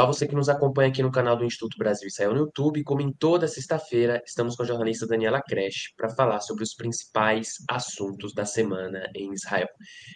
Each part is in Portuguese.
Olá, você que nos acompanha aqui no canal do Instituto Brasil Israel no YouTube. Como em toda sexta-feira, estamos com a jornalista Daniela Kresh para falar sobre os principais assuntos da semana em Israel.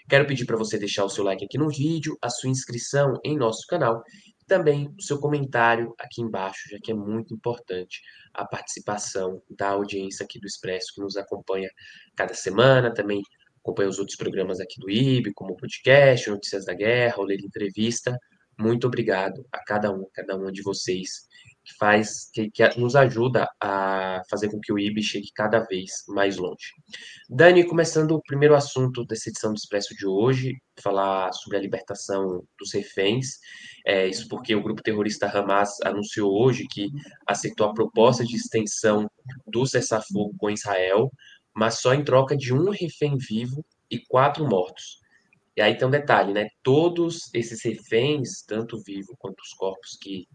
Quero pedir para você deixar o seu like aqui no vídeo, a sua inscrição em nosso canal e também o seu comentário aqui embaixo, já que é muito importante a participação da audiência aqui do Expresso que nos acompanha cada semana, também acompanha os outros programas aqui do IB, como o podcast, Notícias da Guerra, o Ler Entrevista. Muito obrigado a cada uma de vocês que nos ajuda a fazer com que o IB chegue cada vez mais longe. Dani, começando o primeiro assunto dessa edição do Expresso de hoje, falar sobre a libertação dos reféns. Isso porque o grupo terrorista Hamas anunciou hoje que aceitou a proposta de extensão do cessar-fogo com Israel, mas só em troca de um refém vivo e 4 mortos. E aí tem um detalhe, né? Todos esses reféns, tanto vivo quanto os corpos que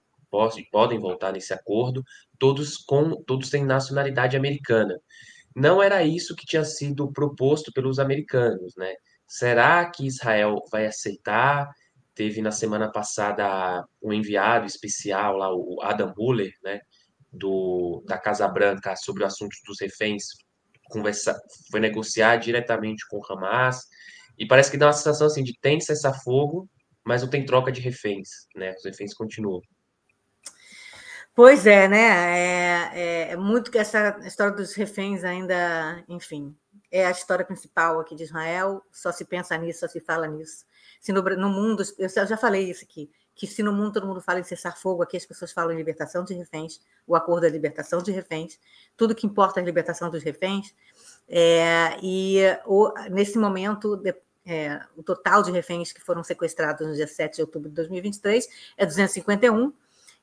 podem voltar nesse acordo, todos têm nacionalidade americana. Não era isso que tinha sido proposto pelos americanos, né? Será que Israel vai aceitar? Teve na semana passada um enviado especial lá, o Adam Mueller, né? Da Casa Branca sobre o assunto dos reféns, foi negociar diretamente com o Hamas. E parece que dá uma sensação assim de tem cessar-fogo, mas não tem troca de reféns, né? Os reféns continuam. Pois é, né? É muito que essa história dos reféns ainda, enfim, é a história principal aqui de Israel. Só se pensa nisso, só se fala nisso. Se no mundo, eu já falei isso aqui, que se no mundo todo mundo fala em cessar-fogo, aqui as pessoas falam em libertação de reféns, o acordo é libertação de reféns, tudo que importa é a libertação dos reféns. Nesse momento, o total de reféns que foram sequestrados no dia 7 de outubro de 2023 é 251,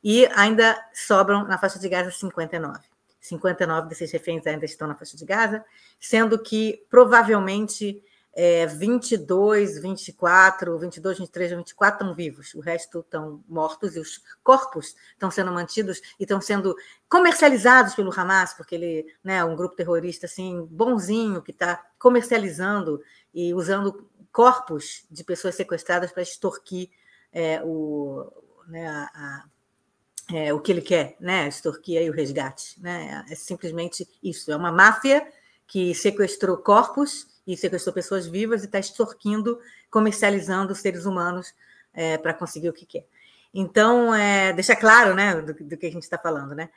e ainda sobram na faixa de Gaza 59. 59 desses reféns ainda estão na faixa de Gaza, sendo que provavelmente 22, 24, 22, 23 ou 24 estão vivos, o resto estão mortos e os corpos estão sendo mantidos e estão sendo comercializados pelo Hamas, porque ele é um grupo terrorista assim, bonzinho, que está comercializando e usando corpos de pessoas sequestradas para extorquir o que ele quer, né? Extorquir aí o resgate, né? É simplesmente isso. É uma máfia que sequestrou corpos e sequestrou pessoas vivas e está extorquindo, comercializando seres humanos para conseguir o que quer. Então, deixa claro, né, do que a gente está falando, né?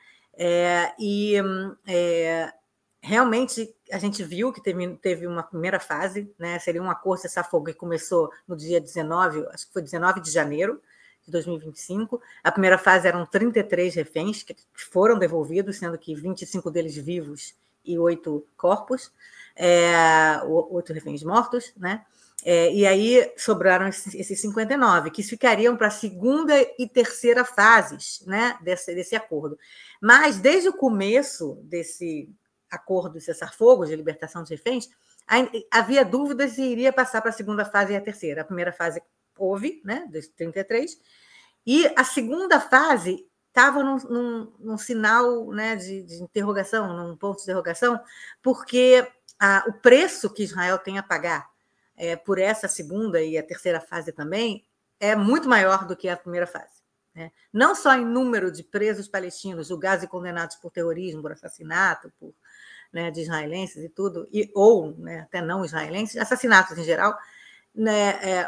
Realmente a gente viu que teve uma primeira fase, né? Seria um acordo cessar-fogo que começou no dia 19, acho que foi 19 de janeiro de 2025. A primeira fase eram 33 reféns que foram devolvidos, sendo que 25 deles vivos e 8 corpos, 8 reféns mortos, né? E aí sobraram esses 59, que ficariam para a segunda e terceira fases, né, desse acordo. Mas, desde o começo desse acordo de cessar-fogo, de libertação de reféns, havia dúvidas se iria passar para a segunda fase e a terceira. A primeira fase houve, né, dos 33, e a segunda fase estava num sinal, né, de interrogação, num ponto de interrogação, porque o preço que Israel tem a pagar por essa segunda e a terceira fase também é muito maior do que a primeira fase. Né? Não só em número de presos palestinos julgados e condenados por terrorismo, por assassinato, né, de israelenses e tudo, ou né, até não israelenses, assassinatos em geral, né,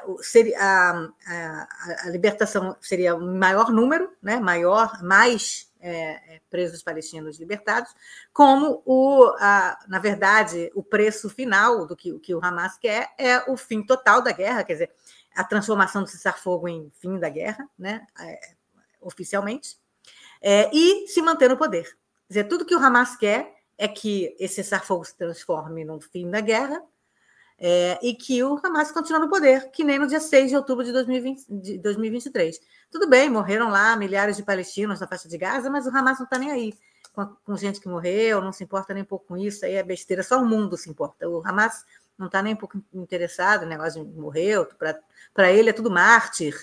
a libertação seria um maior número, né, mais presos palestinos libertados, como na verdade, o preço final do que o Hamas quer é o fim total da guerra, quer dizer, a transformação do cessar-fogo em fim da guerra, né, oficialmente, e se manter no poder. Quer dizer, tudo que o Hamas quer é que esse cessar-fogo se transforme num fim da guerra, e que o Hamas continue no poder, que nem no dia 6 de outubro de 2023. Tudo bem, morreram lá milhares de palestinos na faixa de Gaza, mas o Hamas não está nem aí com gente que morreu, não se importa nem um pouco com isso, aí é besteira, só o mundo se importa. O Hamas não está nem um pouco interessado, o negócio de morreu, para ele é tudo mártir,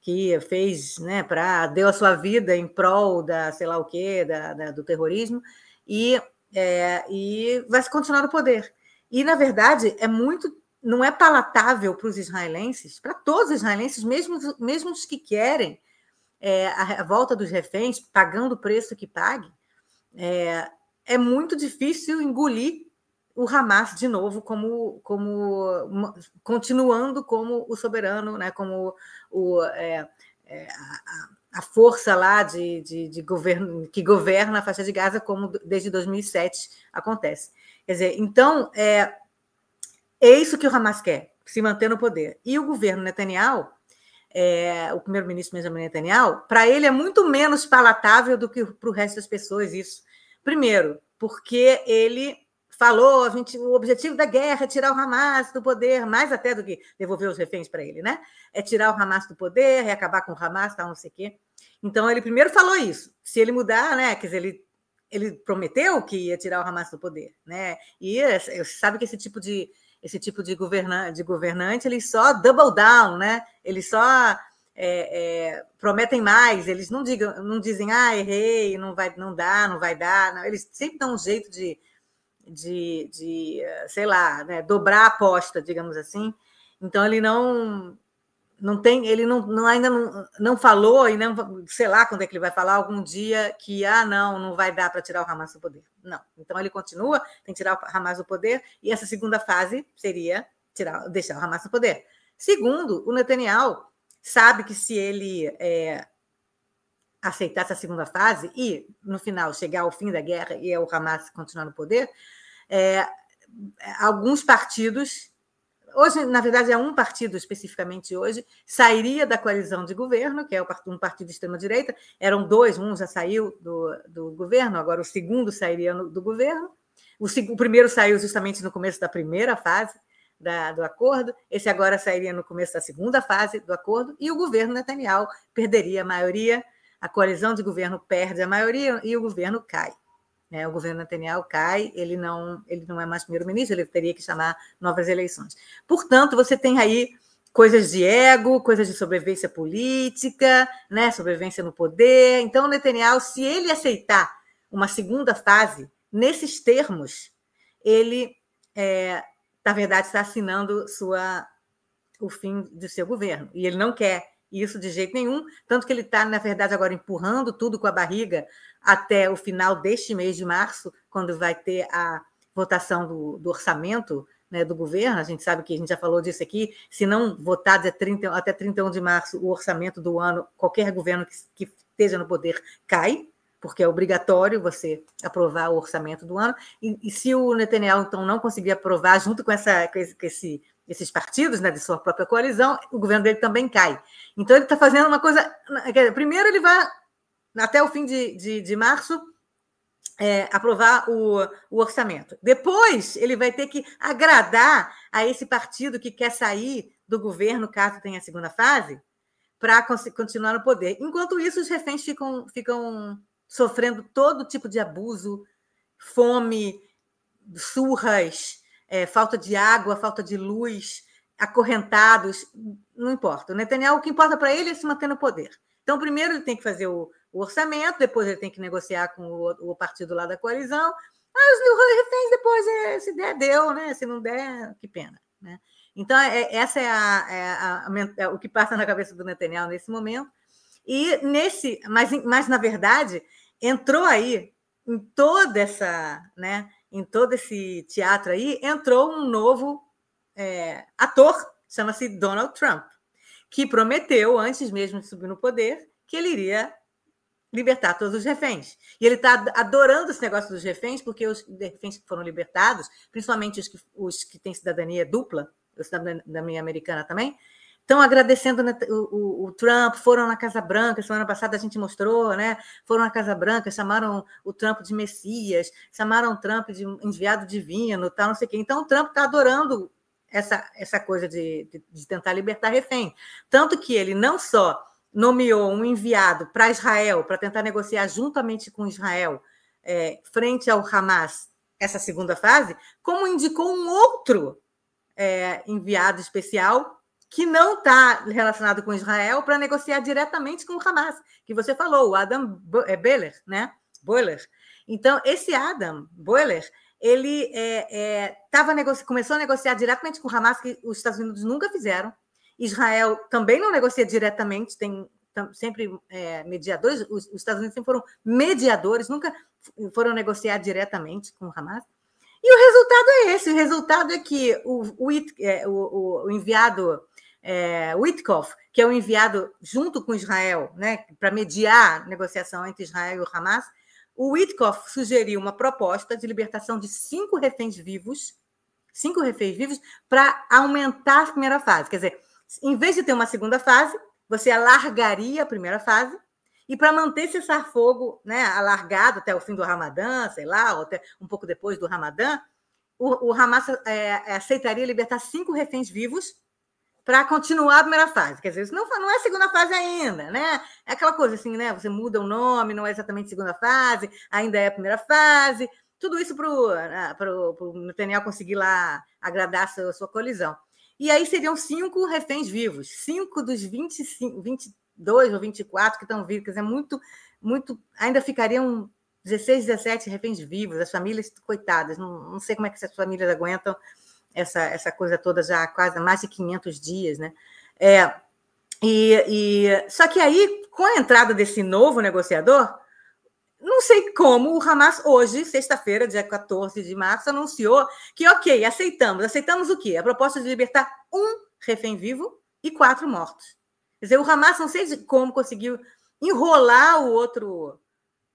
que fez, né, deu a sua vida em prol da, sei lá o quê, do terrorismo, e vai continuar no poder. E, na verdade, não é palatável para os israelenses, para todos os israelenses, mesmo os que querem a volta dos reféns, pagando o preço que pague, é muito difícil engolir o Hamas de novo, continuando como o soberano, né, como a força lá de governo, que governa a faixa de Gaza, como desde 2007 acontece. Quer dizer, então, é isso que o Hamas quer, se manter no poder. E o governo Netanyahu, o primeiro-ministro Benjamin Netanyahu, para ele é muito menos palatável do que para o resto das pessoas isso. Primeiro, porque ele falou, o objetivo da guerra é tirar o Hamas do poder, mais até do que devolver os reféns para ele, né? É tirar o Hamas do poder, é acabar com o Hamas, tal, não sei o quê. Então, ele primeiro falou isso. Se ele mudar, né? Quer dizer, ele prometeu que ia tirar o Hamas do poder, né? E você sabe que esse tipo de governante, eles só double down, né? Eles só prometem mais, eles não dizem, errei, não vai dar. Não. Eles sempre dão um jeito de sei lá, né, dobrar a aposta, digamos assim. Então, ele ainda não falou, e não, sei lá quando é que ele vai falar, algum dia que não vai dar para tirar o Hamas do poder. Não. Então, ele continua, tem que tirar o Hamas do poder, e essa segunda fase seria deixar o Hamas do poder. Segundo, o Netanyahu sabe que se ele aceitar essa segunda fase e, no final, chegar ao fim da guerra e o Hamas continuar no poder, alguns partidos, hoje, na verdade, é um partido especificamente hoje, sairia da coalizão de governo, que é um partido de extrema-direita, eram dois, um já saiu do governo, agora o segundo sairia do governo, o primeiro saiu justamente no começo da primeira fase do acordo, esse agora sairia no começo da segunda fase do acordo, e o governo Netanyahu perderia a maioria, a coalizão de governo perde a maioria e o governo cai. O governo Netanyahu cai, ele não é mais primeiro-ministro, ele teria que chamar novas eleições. Portanto, você tem aí coisas de ego, coisas de sobrevivência política, né, sobrevivência no poder. Então, o Netanyahu, se ele aceitar uma segunda fase, nesses termos, ele, na verdade, está assinando o fim do seu governo. E ele não quer isso de jeito nenhum, tanto que ele está, na verdade, agora empurrando tudo com a barriga até o final deste mês de março, quando vai ter a votação do orçamento, né, do governo. A gente sabe que a gente já falou disso aqui, se não votar até 31 de março o orçamento do ano, qualquer governo que esteja no poder cai, porque é obrigatório você aprovar o orçamento do ano, e se o Netanyahu, então, não conseguir aprovar junto com esses partidos, né, de sua própria coalizão, o governo dele também cai. Então, ele está fazendo uma coisa... Primeiro, ele vai, até o fim de março, aprovar o orçamento. Depois, ele vai ter que agradar a esse partido que quer sair do governo, caso tenha a segunda fase, para continuar no poder. Enquanto isso, os reféns ficam sofrendo todo tipo de abuso, fome, surras, falta de água, falta de luz, acorrentados, não importa. O Netanyahu, o que importa para ele é se manter no poder. Então, primeiro ele tem que fazer o orçamento, depois ele tem que negociar com o partido lá da coalizão. Os reféns depois, se der, deu, né? Se não der, que pena. Né? Então, essa é o que passa na cabeça do Netanyahu nesse momento. E mas na verdade, entrou aí, em toda essa, né, em todo esse teatro aí, entrou um novo ator, chama-se Donald Trump, que prometeu, antes mesmo de subir no poder, que ele iria libertar todos os reféns. E ele está adorando esse negócio dos reféns, porque os reféns que foram libertados, principalmente os que têm cidadania dupla, cidadania americana também, estão agradecendo o Trump, foram na Casa Branca, semana passada a gente mostrou, né? Foram na Casa Branca, chamaram o Trump de Messias, chamaram o Trump de enviado divino, tal, não sei o quê. Então, o Trump está adorando essa coisa de tentar libertar refém. Tanto que ele não só nomeou um enviado para Israel, para tentar negociar juntamente com Israel, frente ao Hamas, essa segunda fase, como indicou um outro enviado especial que não está relacionado com Israel para negociar diretamente com o Hamas, que você falou, o Adam Boehler, né? Boehler. Então, esse Adam Boehler, ele começou a negociar diretamente com o Hamas, que os Estados Unidos nunca fizeram. Israel também não negocia diretamente, tem sempre mediadores, os Estados Unidos sempre foram mediadores, nunca foram negociar diretamente com o Hamas. E o resultado é esse, o resultado é que o enviado Witkoff, que é o enviado junto com Israel, né, para mediar a negociação entre Israel e o Hamas, o Witkoff sugeriu uma proposta de libertação de 5 reféns vivos, para aumentar a primeira fase. Quer dizer, em vez de ter uma segunda fase, você alargaria a primeira fase, e para manter esse cessar-fogo, né, alargado até o fim do Ramadã, sei lá, ou até um pouco depois do Ramadã, o Hamas aceitaria libertar 5 reféns vivos para continuar a primeira fase. Quer dizer, isso não é a segunda fase ainda, né? É aquela coisa assim, né? Você muda o nome, não é exatamente segunda fase, ainda é a primeira fase. Tudo isso para o Netanyahu conseguir lá agradar a sua colisão. E aí seriam 5 reféns vivos, 5 dos 25, 22 ou 24 que estão vivos, quer dizer, muito, ainda ficariam 16, 17 reféns vivos, as famílias, coitadas, não sei como é que essas famílias aguentam essa coisa toda já há quase mais de 500 dias, né? Só que aí, com a entrada desse novo negociador, não sei como o Hamas hoje, sexta-feira, dia 14 de março, anunciou que, ok, aceitamos o quê? A proposta de libertar 1 refém vivo e 4 mortos. Quer dizer, o Hamas, não sei como conseguiu enrolar o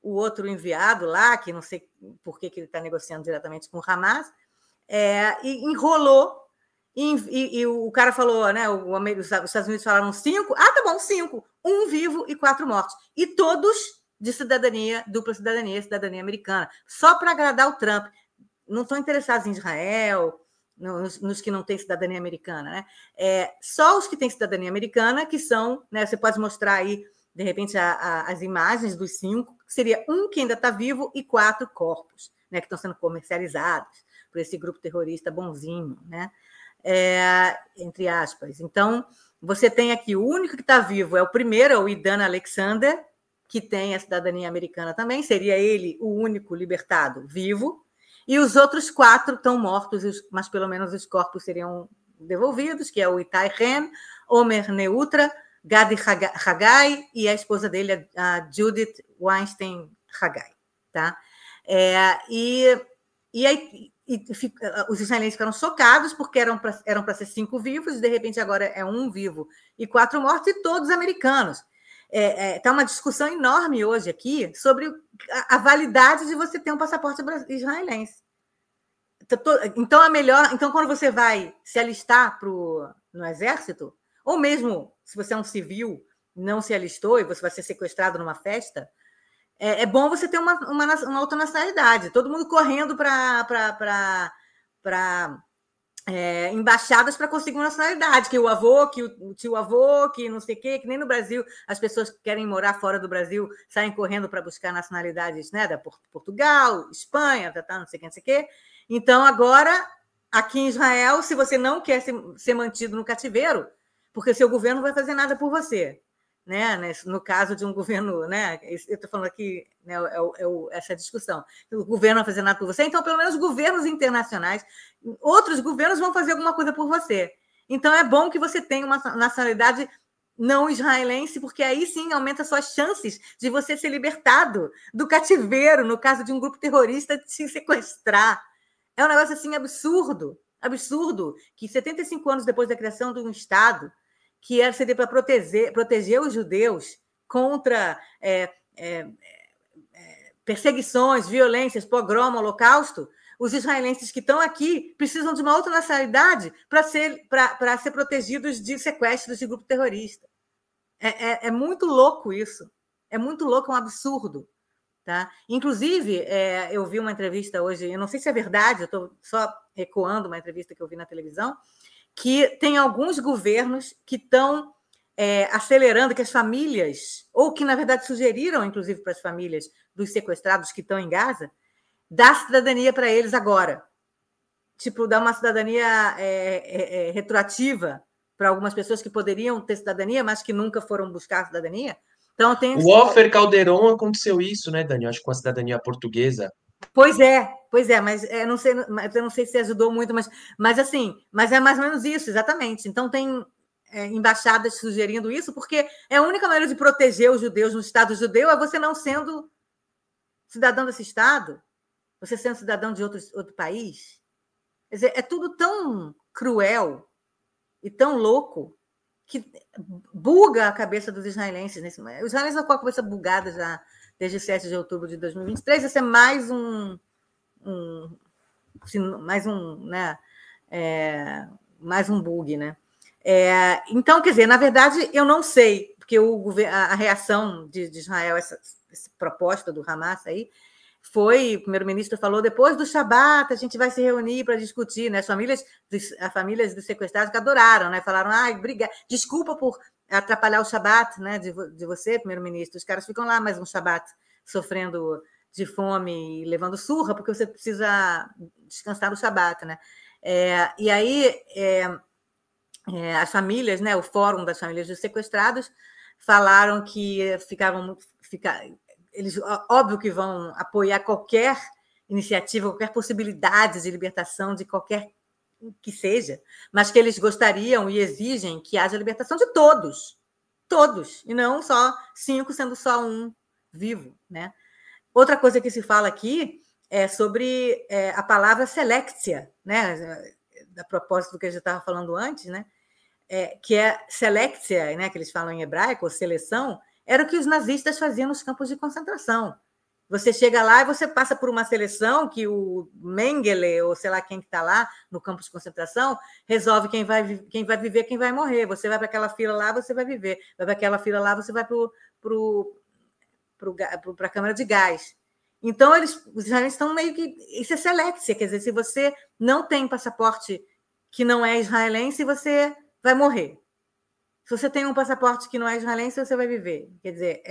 outro enviado lá, que não sei por que ele está negociando diretamente com o Hamas, e enrolou, e o cara falou, né? Os Estados Unidos falaram 5, tá bom, 5, 1 vivo e 4 mortos, e todos de cidadania, dupla cidadania americana, só para agradar o Trump. Não estão interessados em Israel, nos que não têm cidadania americana, né? Só os que têm cidadania americana que são, né? Você pode mostrar aí, de repente, as imagens dos 5, que seria 1 que ainda está vivo e 4 corpos, né? Que estão sendo comercializados por esse grupo terrorista bonzinho, né? Entre aspas. Então, você tem aqui, o único que está vivo é o primeiro, é o Idan Alexander, que tem a cidadania americana também, seria ele o único libertado vivo, e os outros 4 estão mortos, mas pelo menos os corpos seriam devolvidos, que é o Itai Ren, Omer Neutra, Gadi Hagai e a esposa dele, a Judith Weinstein Hagai. Tá? E aí os israelenses ficaram chocados, porque eram para ser 5 vivos, e de repente agora é 1 vivo e 4 mortos, e todos americanos. Está uma discussão enorme hoje aqui sobre a validade de você ter um passaporte israelense. Então, quando você vai se alistar no exército, ou mesmo se você é um civil, não se alistou e você vai ser sequestrado numa festa, é bom você ter uma outra nacionalidade. Todo mundo correndo para embaixadas para conseguir uma nacionalidade, que o avô, que o tio-avô, que não sei o quê, que nem no Brasil as pessoas que querem morar fora do Brasil saem correndo para buscar nacionalidades, né, da Portugal, Espanha, não sei o quê. Então, agora, aqui em Israel, se você não quer ser mantido no cativeiro, porque seu governo não vai fazer nada por você, né? No caso de um governo, né? Eu estou falando aqui, né, essa discussão. O governo não vai fazer nada por você, então, pelo menos, governos internacionais, outros governos vão fazer alguma coisa por você. Então, é bom que você tenha uma nacionalidade não israelense, porque aí sim aumenta suas chances de você ser libertado do cativeiro, no caso de um grupo terrorista te sequestrar. É um negócio assim absurdo, que 75 anos depois da criação de um Estado, que seria para proteger os judeus contra perseguições, violências, pogrom, holocausto, os israelenses que estão aqui precisam de uma outra nacionalidade para ser protegidos de sequestros de grupo terrorista. É muito louco isso. É muito louco, é um absurdo. Tá? Inclusive, eu vi uma entrevista hoje, eu não sei se é verdade, eu estou só ecoando uma entrevista que eu vi na televisão, que tem alguns governos que estão acelerando que as famílias, ou que, na verdade, sugeriram, inclusive, para as famílias dos sequestrados que estão em Gaza, dar cidadania para eles agora. Tipo, dar uma cidadania retroativa para algumas pessoas que poderiam ter cidadania, mas que nunca foram buscar a cidadania. Então, O Ofer Calderon aconteceu isso, né, Dani? Acho que com a cidadania portuguesa. Pois é, mas eu não sei se ajudou muito, mas assim, mas é mais ou menos isso, exatamente. Então embaixadas sugerindo isso, porque é a única maneira de proteger os judeus no Estado judeu é você não sendo cidadão desse Estado, você sendo cidadão de outro país. Quer dizer, é tudo tão cruel e tão louco que buga a cabeça dos israelenses. Os israelenses estão com a cabeça bugada já desde 7 de outubro de 2023. Esse é mais um né, mais um bug, né? Então, quer dizer, na verdade, eu não sei, porque a reação de Israel, essa proposta do Hamas aí, foi, o primeiro-ministro falou, depois do Shabat, a gente vai se reunir para discutir, né? As famílias dos sequestrados que adoraram, né? Falaram, desculpa por atrapalhar o Shabat, né? De você, primeiro-ministro. Os caras ficam lá mais um Shabat, sofrendo de fome e levando surra, porque você precisa descansar no Shabat, né? E aí, as famílias, né? O Fórum das Famílias dos Sequestrados, falaram que eles, óbvio que vão apoiar qualquer iniciativa, qualquer possibilidade de libertação de qualquer que seja, mas que eles gostariam e exigem que haja libertação de todos, e não só 5, sendo só um vivo, né? Outra coisa que se fala aqui é sobre a palavra selektia, né? A propósito do que a gente estava falando antes, né? Que é selektia, né? Que eles falam em hebraico, ou seleção, era o que os nazistas faziam nos campos de concentração. Você chega lá e você passa por uma seleção que o Mengele, ou sei lá quem que está lá no campo de concentração, resolve quem vai viver, quem vai morrer. Você vai para aquela fila lá, você vai viver. Vai para aquela fila lá, você vai para a câmara de gás. Então, os israelenses estão meio que... Isso é selektia, quer dizer, se você não tem passaporte que não é israelense, você vai morrer. Se você tem um passaporte que não é israelense, você vai viver. Quer dizer,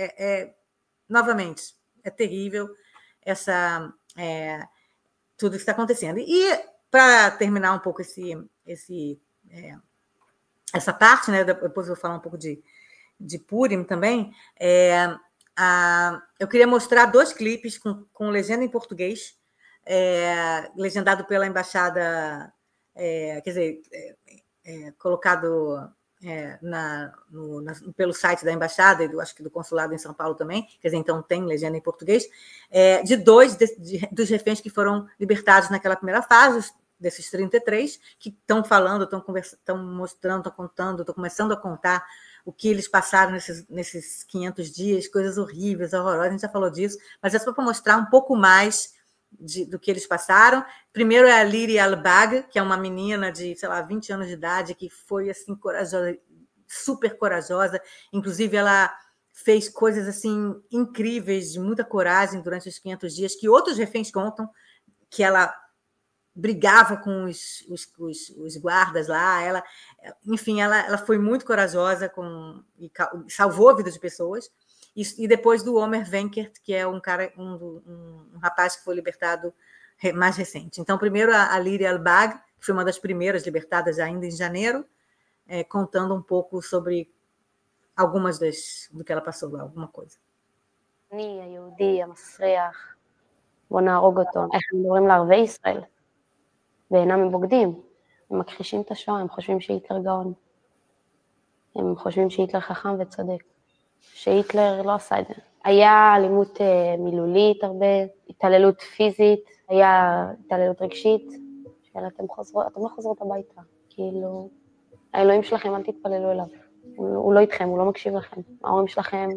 novamente, é terrível tudo que está acontecendo. E, para terminar um pouco essa parte, né, depois eu vou falar um pouco de Purim também, eu queria mostrar 2 clipes com legenda em português, legendado pela embaixada, quer dizer, colocado pelo site da embaixada, e acho que do consulado em São Paulo também, quer dizer, então tem legenda em português, de 2 dos reféns que foram libertados naquela primeira fase, desses 33, que estão falando, estão mostrando, estão contando, estão começando a contar o que eles passaram nesses 500 dias, coisas horríveis, horrorosas, a gente já falou disso, mas é só para mostrar um pouco mais do que eles passaram. Primeiro é a Liri Albag, que é uma menina de, 20 anos de idade, que foi assim corajosa, super corajosa. Inclusive, ela fez coisas assim incríveis, de muita coragem durante os 500 dias, que outros reféns contam, que ela brigava com os guardas lá. Enfim, ela foi muito corajosa e salvou a vida de pessoas. E depois do Omer Wenkert, que é um rapaz que foi libertado mais recente. Então, primeiro a Liri Albag, que foi uma das primeiras libertadas ainda em janeiro, contando um pouco sobre algumas do que ela passou lá, alguma coisa. אני, היהודי, המסריח, בוא נהרוג אותו. איך הם מדברים לערבי ישראל? ואינם הם בוגדים. הם מכחישים את השואה, הם חושבים שהיטלר גאון. הם חושבים שהיטלר חכם וצודק. שהיטלר לא עשה את זה. היה אלימות מילולית הרבה, התעללות פיזית, היה התעללות רגשית, אתם לא חוזרות הביתה. כאילו, האלוהים שלכם, אל תתפללו אליו. הוא לא איתכם, הוא לא מקשיב לכם. ההורים שלכם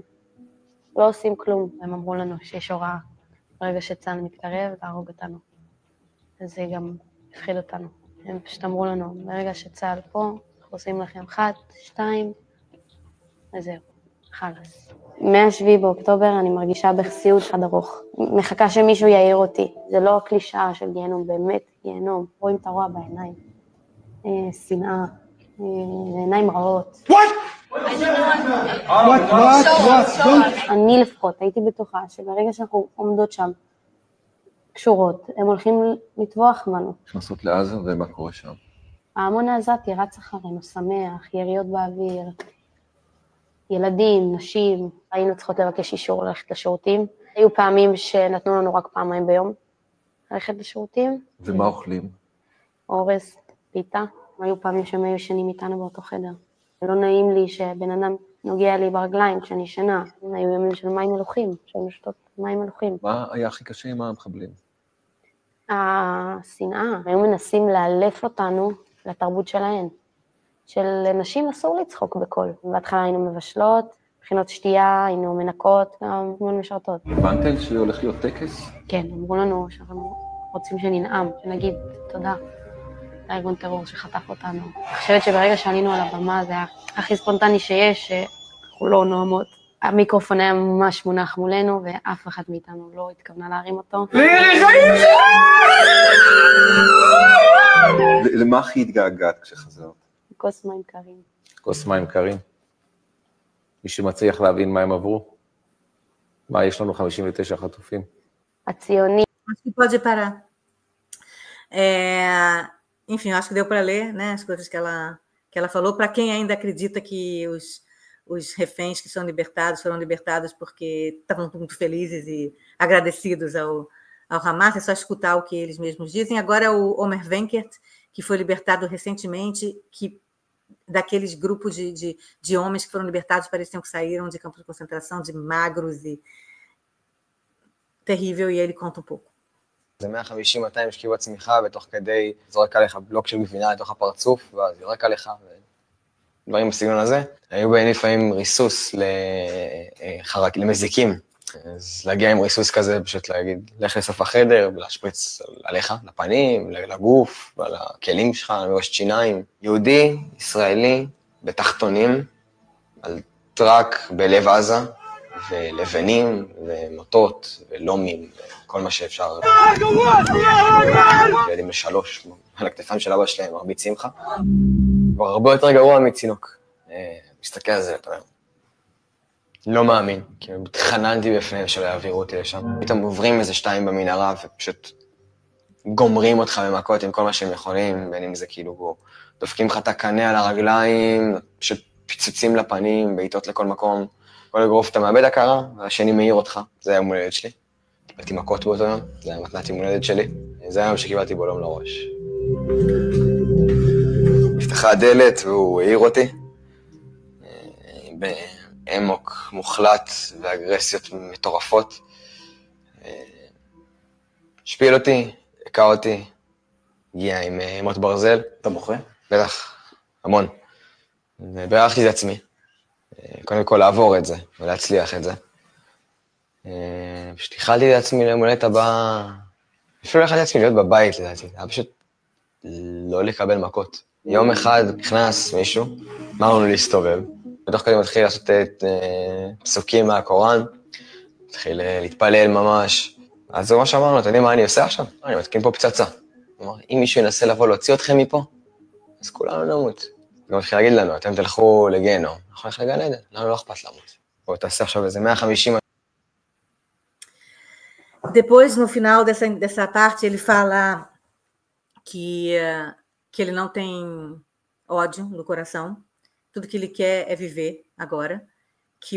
לא עושים כלום. הם אמרו לנו שיש הוראה. ברגע שצה"ל מתקרב, להרוג אותנו. אז זה גם הפחיד אותנו. הם פשוט אמרו לנו, ברגע שצה"ל פה, אנחנו עושים לכם 1, 2, אז זהו, חלס. מ-7 באוקטובר אני מרגישה בסיוט חד ארוך. מחכה שמישהו יעיר אותי. זה לא קלישאה של גיהנום, באמת גיהנום. רואים את הרוע בעיניים. שנאה, עיניים רעות. אני לפחות הייתי בטוחה שברגע שאנחנו עומדות שם קשורות, הם הולכים לטבוח בנו. נכנסות לעזה ומה קורה שם? ההמון העזתי רץ אחרינו, שמח, יריות באוויר, ילדים, נשים, היינו צריכות לבקש אישור ללכת לשירותים. היו פעמים שנתנו לנו רק פעמיים ביום ללכת לשירותים. ומה אוכלים? אורז, פיתה. היו פעמים שהם היו ישנים איתנו באותו חדר. לא נעים לי שבן אדם נוגע לי ברגליים כשאני ישנה. היו ימים של מים מלוחים, שהיינו שתות מים מלוחים. מה היה הכי קשה עם המחבלים? השנאה, היו מנסים לאלף אותנו לתרבות שלהן. של נשים אסור לצחוק בקול. בהתחלה היינו מבשלות, מכינות שתייה, היינו מנקות, גם מאוד משרתות. הבנתם שהולך להיות טקס? כן, אמרו לנו שאנחנו רוצים שננאם, שנגיד תודה לארגון טרור שחטף אותנו. אני חושבת שברגע שעלינו על הבמה זה היה הכי ספונטני שיש, שאנחנו לא נועמות. המיקרופון היה ממש מונח מולנו, ואף אחד מאיתנו לא התכוונה להרים אותו. למה הכי התגעגעת כשחזרת? כוס מים קרים. כוס מים קרים. מישהו מצליח להבין מה הם עברו? מה, יש לנו 59 חטופים? הציוני. Acho que pode parar. Enfim, eu acho que deu para ler, né, as coisas que ela falou. Para quem ainda acredita que os reféns que são libertados foram libertados porque estavam muito felizes e agradecidos ao Hamas, é só escutar o que eles mesmos dizem. Agora é o Omer Wenkert, que foi libertado recentemente, que daqueles grupos de homens que foram libertados, pareciam que saíram de campos de concentração, de magros e terrível, e ele conta um pouco. זה 150-200 שקיעות צמיחה, ותוך כדי זורק עליך בלוק של גבינה לתוך הפרצוף, ואז יורק עליך, ודברים בסגנון הזה. היו בהן לפעמים ריסוס למזיקים, אז להגיע עם ריסוס כזה, פשוט להגיד, לך לסוף החדר, ולהשפריץ עליך, לפנים, לגוף, ועל הכלים שלך, מראש שיניים. יהודי, ישראלי, בתחתונים, על טרק בלב עזה, ולבנים, ומוטות, ולומים, כל מה שאפשר. ילדים ל3, על הכתפיים של אבא שלהם, מרביצים לך. כבר הרבה יותר גרוע מצינוק. מסתכל על זה, אתה אומר. לא מאמין, כי התחננתי בפניהם שלא יעבירו אותי לשם. פתאום עוברים איזה 2 במנהרה, ופשוט גומרים אותך במכות עם כל מה שהם יכולים, בין אם זה כאילו, דופקים לך את הקנה על הרגליים, פשוט פיצוצים לפנים, בעיטות לכל מקום. כל אגרוף אתה מאבד הכרה, והשני מעיר אותך. זה היה יום הולדת שלי. קיבלתי מכות באותו יום, זה היה מתנת יום הולדת שלי. זה היה יום שקיבלתי בולום לראש. נפתחה הדלת והוא העיר אותי. באמוק מוחלט ואגרסיות מטורפות. השפיל אותי, הקע אותי, הגיע עם מוט ברזל. אתה בוכה? בטח, המון. וברכתי את עצמי. קודם כל לעבור את זה, ולהצליח את זה. פשוט איחלתי לעצמי ליום הולדת הבא, אפילו איחלתי לעצמי להיות בבית לדעתי, היה פשוט לא לקבל מכות. יום אחד נכנס מישהו, אמרנו לי להסתובב, בתוך כדי מתחיל לעשות פסוקים מהקוראן, מתחיל להתפלל ממש, אז זה מה שאמרנו, אתה יודעים מה אני עושה עכשיו? אני מתקין פה פצצה. אמר, אם מישהו ינסה לבוא להוציא אתכם מפה, אז כולנו נמות. גם מתחיל להגיד לנו, אתם תלכו לגיהנום, אנחנו נלך לגן עדן, לנו לא אכפת למות. בואו תעשה עכשיו איזה 150... Depois, no final dessa parte, ele fala que ele não tem ódio no coração, tudo que ele quer é viver agora, que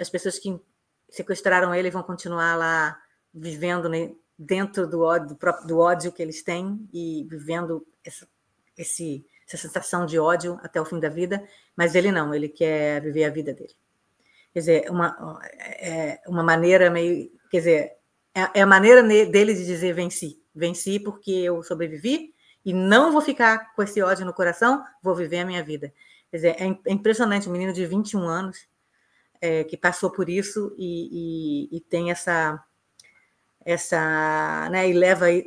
as pessoas que sequestraram ele vão continuar lá vivendo, né, dentro do ódio que eles têm e vivendo essa sensação de ódio até o fim da vida, mas ele não, ele quer viver a vida dele. Quer dizer, uma maneira meio... Quer dizer, é a maneira dele de dizer venci porque eu sobrevivi e não vou ficar com esse ódio no coração, vou viver a minha vida. Quer dizer, é impressionante, um menino de 21 anos que passou por isso e tem essa né, e leva e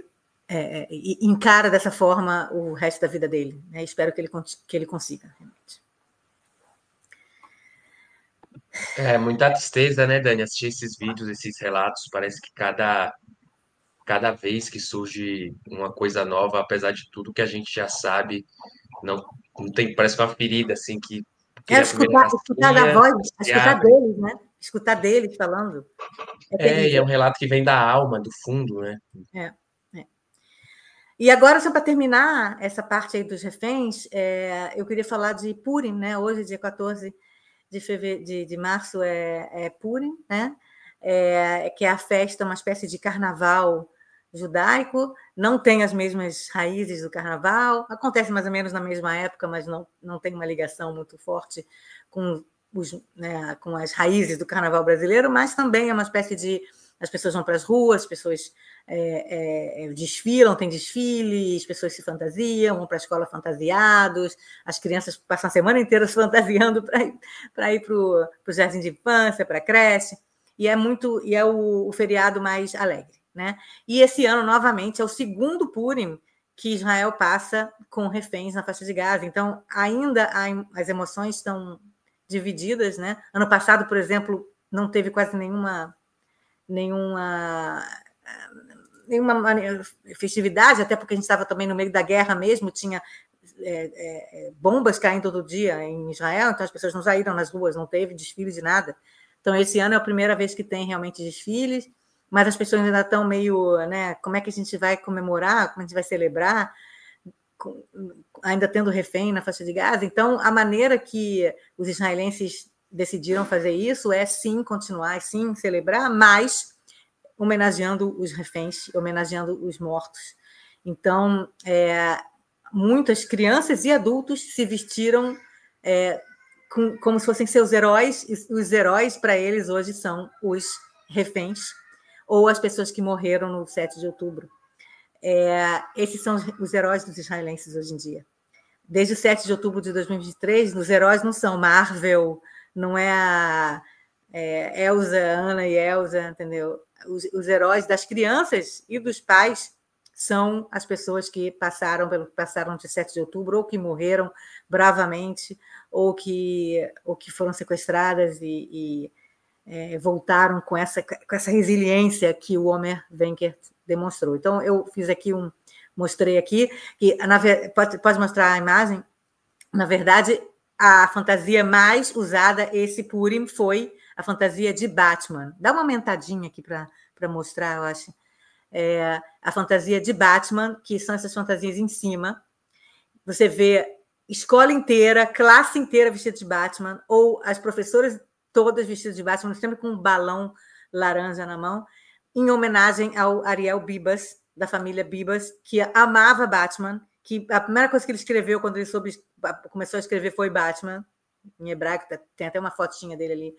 encara dessa forma o resto da vida dele, né? Espero que ele consiga, realmente. É muita tristeza, né, Dani? Assistir esses vídeos, esses relatos, parece que cada vez que surge uma coisa nova, apesar de tudo que a gente já sabe, não tem, parece uma ferida, assim, que escutar da voz, escutar deles, né? Escutar deles falando. E é um relato que vem da alma, do fundo, né? E agora, só para terminar essa parte aí dos reféns, eu queria falar de Purim, né? Hoje, dia 14 de março, é Purim, né? Que é a festa, uma espécie de carnaval judaico, não tem as mesmas raízes do carnaval, acontece mais ou menos na mesma época, mas não tem uma ligação muito forte com, com as raízes do carnaval brasileiro, mas também é uma espécie de... As pessoas vão para as ruas, as pessoas desfilam, tem desfile, as pessoas se fantasiam, vão para a escola fantasiados, as crianças passam a semana inteira se fantasiando para ir para o jardim de infância, para a creche, e é o feriado mais alegre, né? E esse ano, novamente, é o segundo Purim que Israel passa com reféns na faixa de Gaza. Então, ainda as emoções estão divididas, né? Ano passado, por exemplo, não teve quase nenhuma festividade, até porque a gente estava também no meio da guerra mesmo, tinha bombas caindo todo dia em Israel, então as pessoas não saíram nas ruas, não teve desfile de nada. Então, esse ano é a primeira vez que tem realmente desfiles, mas as pessoas ainda estão meio, né, como é que a gente vai comemorar, como a gente vai celebrar, ainda tendo refém na faixa de Gaza. Então, a maneira que os israelenses decidiram fazer isso é sim continuar, sim celebrar, mas homenageando os reféns, homenageando os mortos. Então, muitas crianças e adultos se vestiram como se fossem seus heróis, e os heróis para eles hoje são os reféns ou as pessoas que morreram no 7 de outubro. Esses são os heróis dos israelenses hoje em dia. Desde o 7 de outubro de 2023, os heróis não são Marvel, não é a Elsa, Ana e Elsa, entendeu? Os heróis das crianças e dos pais são as pessoas que passaram de 7 de outubro, ou que morreram bravamente, ou que foram sequestradas e voltaram com essa resiliência que o Omer Wenkert demonstrou. Então, eu fiz aqui mostrei aqui, que pode mostrar a imagem. Na verdade, a fantasia mais usada esse Purim foi a fantasia de Batman. Dá uma aumentadinha aqui para mostrar, eu acho. A fantasia de Batman, que são essas fantasias em cima. Você vê escola inteira, classe inteira vestida de Batman, ou as professoras todas vestidas de Batman, sempre com um balão laranja na mão, em homenagem ao Ariel Bibas, da família Bibas, que amava Batman, que a primeira coisa que ele escreveu quando ele começou a escrever foi Batman, em hebraico, tem até uma fotinha dele ali,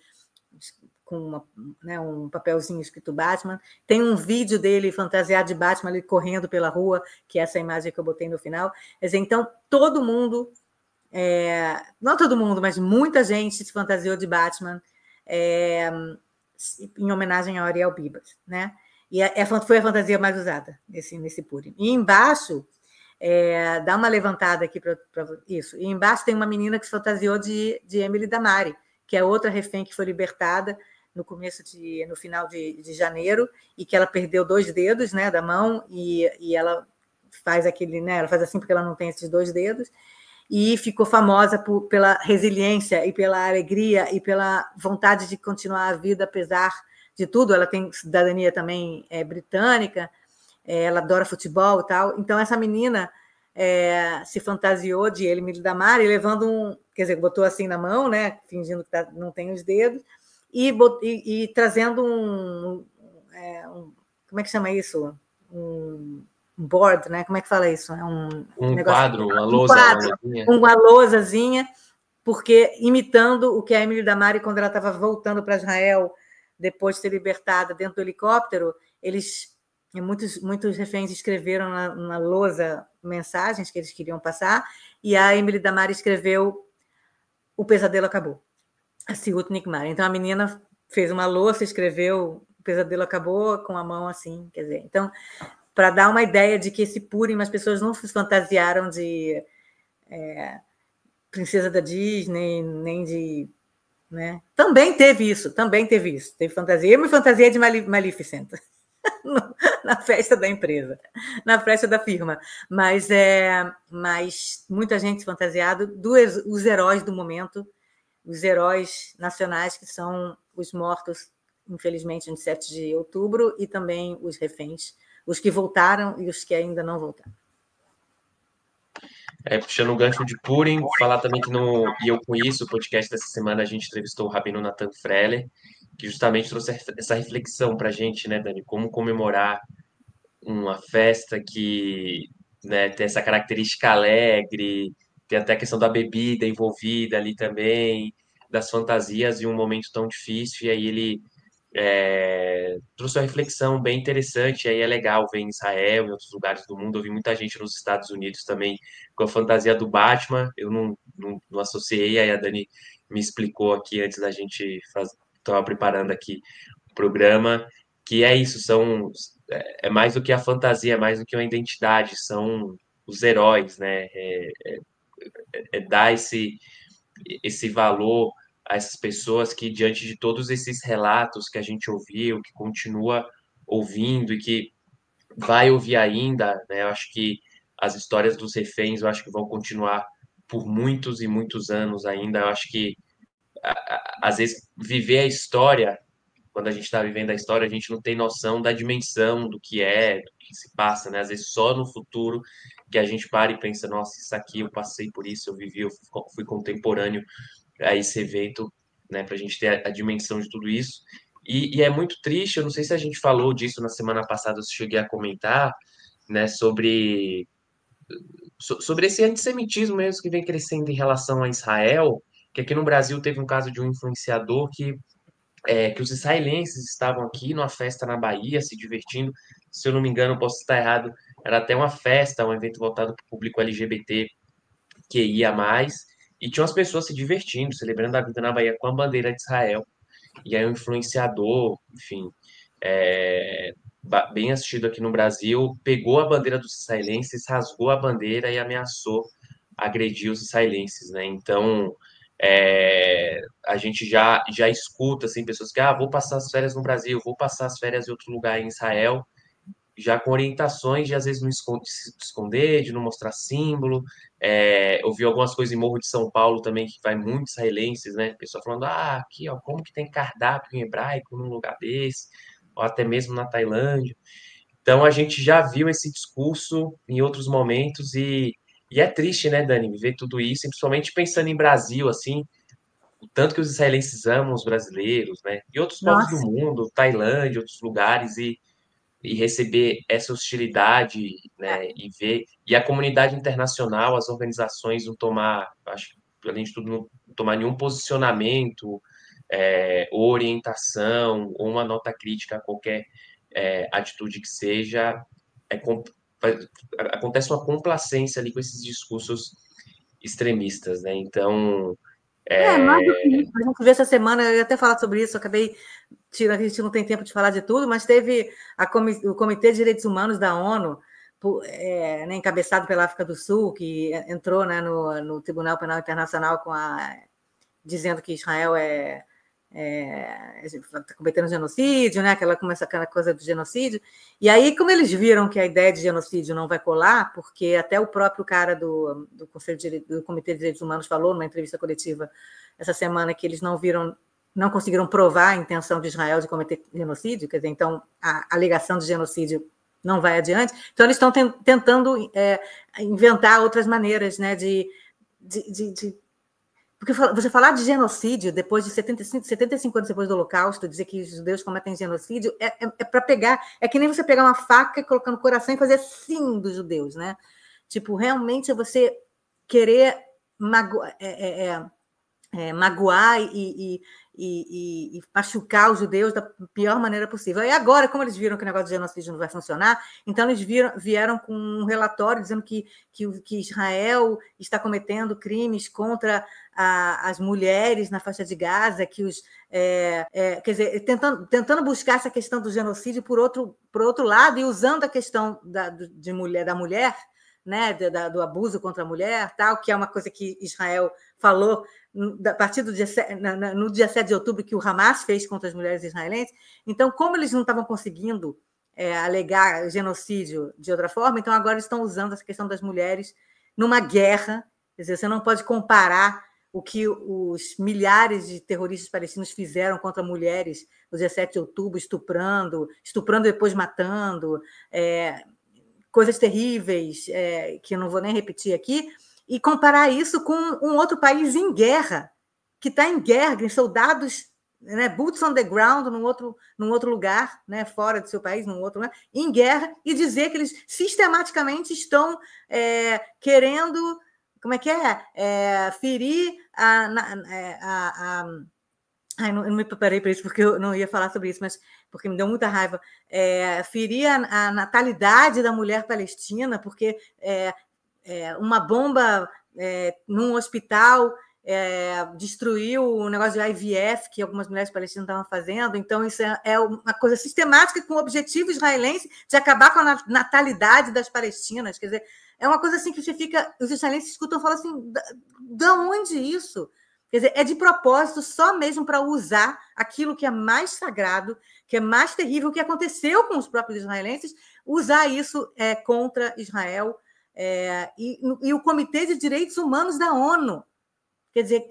com um papelzinho escrito Batman. Tem um vídeo dele fantasiado de Batman, ali correndo pela rua, que é essa imagem que eu botei no final. Quer dizer, então, todo mundo, não todo mundo, mas muita gente se fantasiou de Batman em homenagem ao Ariel Bibas, né? E foi a fantasia mais usada nesse Purim. E embaixo, dá uma levantada aqui para isso. E embaixo tem uma menina que se fantasiou de Emily Damari, que é outra refém que foi libertada no final de janeiro, e que ela perdeu 2 dedos, né, da mão, e ela faz aquele, né, ela faz assim porque ela não tem esses 2 dedos, e ficou famosa pela resiliência e pela alegria e pela vontade de continuar a vida apesar de tudo. Ela tem cidadania também britânica, ela adora futebol e tal. Então, essa menina se fantasiou de Emily Damari, levando quer dizer, botou assim na mão, né, fingindo que não tem os dedos, e trazendo como é que chama isso? Um board, né? Como é que fala isso? Um quadro, uma lousa. Uma lousazinha, porque imitando o que a Emily Damari, quando ela estava voltando para Israel, depois de ser libertada dentro do helicóptero, muitos reféns escreveram na lousa mensagens que eles queriam passar, e a Emily Damari escreveu "O pesadelo acabou", a Siut Nigmar. Então, a menina fez uma louça, escreveu "O pesadelo acabou" com a mão assim, quer dizer. Então, para dar uma ideia de que esse Purim, as pessoas não se fantasiaram de princesa da Disney, nem de... Né? Também teve isso. Teve fantasia. Eu me fantasiei de Maleficent na festa da empresa, na festa da firma. Mas muita gente fantasiada os heróis do momento, os heróis nacionais, que são os mortos, infelizmente, no 7 de outubro, e também os reféns, os que voltaram e os que ainda não voltaram. Puxando o gancho de Purim, falar também que E Eu Com Isso, o podcast dessa semana, a gente entrevistou o Rabino Natan Freller, que justamente trouxe essa reflexão para a gente, né, Dani? Como comemorar uma festa que, né, tem essa característica alegre, tem até a questão da bebida envolvida ali também, das fantasias em um momento tão difícil, e aí ele trouxe uma reflexão bem interessante, e aí é legal ver em Israel, em outros lugares do mundo. Eu vi muita gente nos Estados Unidos também com a fantasia do Batman, eu não associei, aí a Dani me explicou aqui antes da gente estava preparando aqui o programa, que é isso, é mais do que a fantasia, é mais do que uma identidade, são os heróis, né? Dar esse valor a essas pessoas que, diante de todos esses relatos que a gente ouviu, que continua ouvindo e que vai ouvir ainda, né? Eu acho que as histórias dos reféns, eu acho que vão continuar por muitos e muitos anos ainda. Eu acho que, às vezes, viver a história, quando a gente está vivendo a história, a gente não tem noção da dimensão do que se passa, né? Às vezes, só no futuro que a gente para e pensa, nossa, isso aqui eu passei por isso, eu vivi, eu fui contemporâneo a esse evento, né, para a gente ter a dimensão de tudo isso. E é muito triste, eu não sei se a gente falou disso na semana passada, se cheguei a comentar, né, sobre esse antissemitismo mesmo que vem crescendo em relação a Israel, que aqui no Brasil teve um caso de um influenciador que os israelenses estavam aqui numa festa na Bahia, se divertindo, se eu não me engano, posso estar errado, era até uma festa, um evento voltado para o público LGBT, que ia mais, e tinha umas pessoas se divertindo, celebrando a vida na Bahia com a bandeira de Israel. E aí um influenciador, enfim, é, bem assistido aqui no Brasil, pegou a bandeira dos israelenses, rasgou a bandeira e ameaçou agredir os israelenses, né? Então, a gente já escuta assim, pessoas que vou passar as férias no Brasil, vou passar as férias em outro lugar em Israel, já com orientações de às vezes não se esconder, de não mostrar símbolo. Eu vi algumas coisas em Morro de São Paulo também, que vai muitos israelenses, né? Pessoal falando, aqui, ó, como que tem cardápio em hebraico num lugar desse, ou até mesmo na Tailândia. Então a gente já viu esse discurso em outros momentos e é triste, né, Dani, ver tudo isso, e principalmente pensando em Brasil, assim, o tanto que os israelenses amam os brasileiros, né? E outros povos do Nossa. mundo, Tailândia, outros lugares, e receber essa hostilidade, né, e a comunidade internacional, as organizações não tomar, acho que além de tudo, não tomar nenhum posicionamento, ou orientação, ou uma nota crítica a qualquer atitude que seja, acontece uma complacência ali com esses discursos extremistas, né? Então, Mais do que isso, a gente vê essa semana, eu ia até falar sobre isso, eu acabei tirando, a gente não tem tempo de falar de tudo, mas teve o Comitê de Direitos Humanos da ONU, né, encabeçado pela África do Sul, que entrou, né, no Tribunal Penal Internacional dizendo que Israel está cometendo genocídio, né? Aquela coisa do genocídio. E aí, como eles viram que a ideia de genocídio não vai colar, porque até o próprio cara do Comitê de Direitos Humanos falou numa entrevista coletiva essa semana que eles não conseguiram provar a intenção de Israel de cometer genocídio, quer dizer, então a alegação de genocídio não vai adiante. Então, eles estão tentando inventar outras maneiras, né, porque você falar de genocídio depois de 75 anos depois do Holocausto, dizer que os judeus cometem genocídio, é para pegar... É que nem você pegar uma faca e colocar no coração e fazer assim dos judeus, né? Tipo, realmente é você querer magoar e machucar os judeus da pior maneira possível. E agora, como eles viram que o negócio de genocídio não vai funcionar, então eles vieram com um relatório dizendo que Israel está cometendo crimes contra as mulheres na faixa de Gaza, que quer dizer, tentando buscar essa questão do genocídio por outro lado e usando a questão da mulher, né, do abuso contra a mulher, tal, que é uma coisa que Israel falou a partir do no dia 7 de outubro, que o Hamas fez contra as mulheres israelenses. Então, como eles não estavam conseguindo alegar genocídio de outra forma, então agora estão usando essa questão das mulheres numa guerra. Quer dizer, você não pode comparar o que os milhares de terroristas palestinos fizeram contra mulheres no dia 7 de outubro, estuprando depois matando, coisas terríveis, que eu não vou nem repetir aqui, e comparar isso com um outro país em guerra, que está em guerra, em soldados né, boots on the ground num outro lugar, né, fora do seu país, num outro lugar, em guerra, e dizer que eles sistematicamente estão querendo, como é que ferir Ai, não me preparei para isso, porque eu não ia falar sobre isso, mas porque me deu muita raiva. Ferir a natalidade da mulher palestina, porque uma bomba num hospital destruiu o negócio de IVF que algumas mulheres palestinas estavam fazendo. Então, isso é uma coisa sistemática com o objetivo israelense de acabar com a natalidade das palestinas. Quer dizer, é uma coisa assim que os israelenses escutam e falam assim, da onde isso? Quer dizer, é de propósito só mesmo para usar aquilo que é mais sagrado, que é mais terrível, que aconteceu com os próprios israelenses, usar isso contra Israel e o Comitê de Direitos Humanos da ONU. Quer dizer,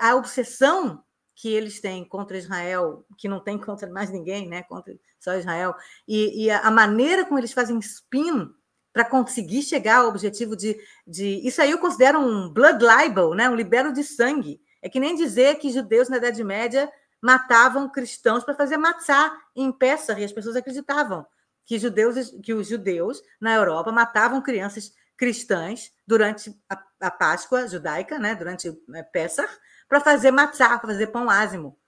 a obsessão que eles têm contra Israel, que não tem contra mais ninguém, né? Contra só Israel, e a maneira como eles fazem spin para conseguir chegar ao objetivo de... Isso aí eu considero um blood libel, né? Um libelo de sangue. É que nem dizer que judeus na Idade Média matavam cristãos para fazer matzá em Pessah, e as pessoas acreditavam que os judeus na Europa matavam crianças cristãs durante a Páscoa judaica, né? Durante Pessah, para fazer matzá, para fazer pão ázimo.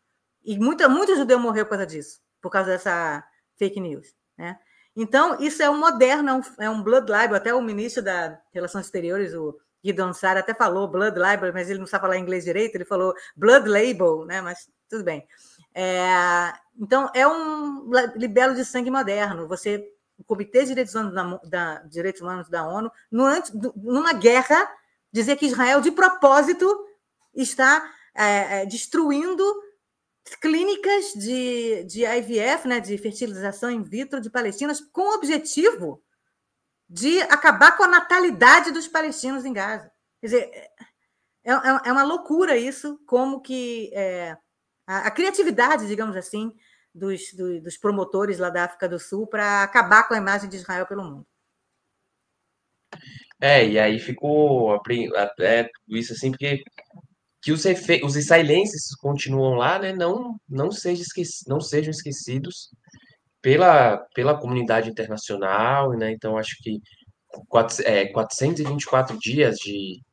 E muito judeu morreu por causa disso, por causa dessa fake news, né? Então, isso é um moderno, é um blood libel. Até o ministro das Relações Exteriores, o Gideon Saar, até falou blood libel, mas ele não sabe falar inglês direito, ele falou blood label, né? Mas tudo bem. Então, é um libelo de sangue moderno. O Comitê de Direitos Humanos da ONU, numa guerra, dizer que Israel, de propósito, está destruindo clínicas de IVF, né, de fertilização in vitro de palestinas, com o objetivo de acabar com a natalidade dos palestinos em Gaza. Quer dizer, é uma loucura isso, como que a criatividade, digamos assim, dos promotores lá da África do Sul para acabar com a imagem de Israel pelo mundo. E aí ficou isso assim, porque que os israelenses continuam lá, né, não sejam esquecidos pela comunidade internacional, né? Então acho que 424 dias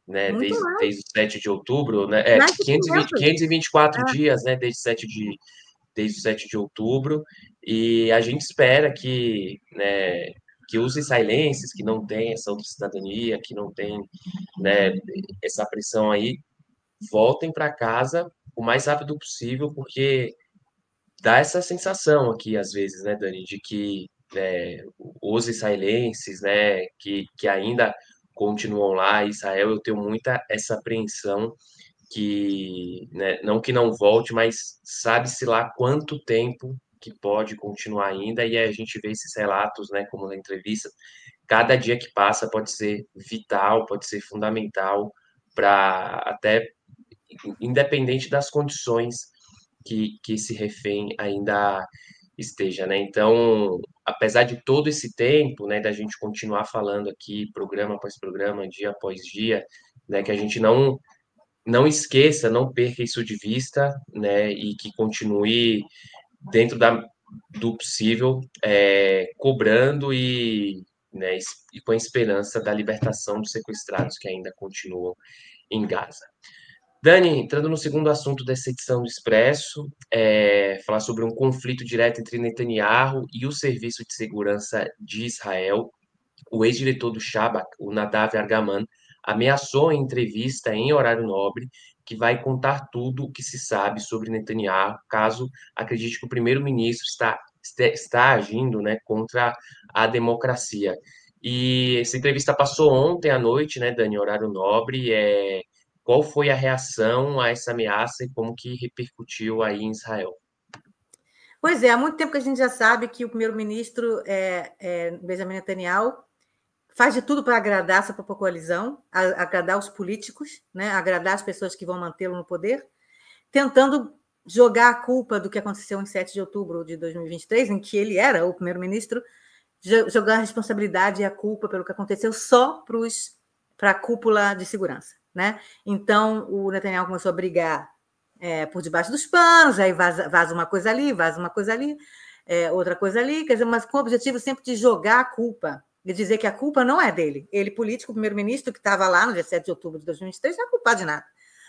desde o 7 de outubro, né? 524 dias, né, desde o 7 de outubro, e a gente espera que, né, que os israelenses que não têm essa outra cidadania, que não têm, né, essa pressão aí, voltem para casa o mais rápido possível, porque dá essa sensação aqui, às vezes, né, Dani, de que os israelenses, né, que ainda continuam lá, Israel, eu tenho muita essa apreensão que, né, não que não volte, mas sabe-se lá quanto tempo que pode continuar ainda, e aí a gente vê esses relatos, né, como na entrevista, cada dia que passa pode ser vital, pode ser fundamental para até independente das condições que esse refém ainda esteja, né? Então, apesar de todo esse tempo, né, da gente continuar falando aqui, programa após programa, dia após dia, né, que a gente não esqueça, não perca isso de vista, né, e que continue dentro do possível, cobrando né, e com a esperança da libertação dos sequestrados que ainda continuam em Gaza. Dani, entrando no segundo assunto dessa edição do Expresso, falar sobre um conflito direto entre Netanyahu e o Serviço de Segurança de Israel. O ex-diretor do Shabak, o Nadav Argaman, ameaçou em entrevista em horário nobre que vai contar tudo o que se sabe sobre Netanyahu, caso acredite que o primeiro-ministro está agindo, né, contra a democracia. E essa entrevista passou ontem à noite, né, Dani, horário nobre. Qual foi a reação a essa ameaça e como que repercutiu aí em Israel? Pois há muito tempo que a gente já sabe que o primeiro-ministro Benjamin Netanyahu faz de tudo para agradar essa própria coalizão, agradar os políticos, né, agradar as pessoas que vão mantê-lo no poder, tentando jogar a culpa do que aconteceu em 7 de outubro de 2023, em que ele era o primeiro-ministro, jogar a responsabilidade e a culpa pelo que aconteceu só para a cúpula de segurança, né? Então, o Netanyahu começou a brigar por debaixo dos panos, aí vaza uma coisa ali, outra coisa ali, quer dizer, mas com o objetivo sempre de jogar a culpa, de dizer que a culpa não é dele. Ele, político, primeiro-ministro, que estava lá no dia 7 de outubro de 2023, não é culpado de nada.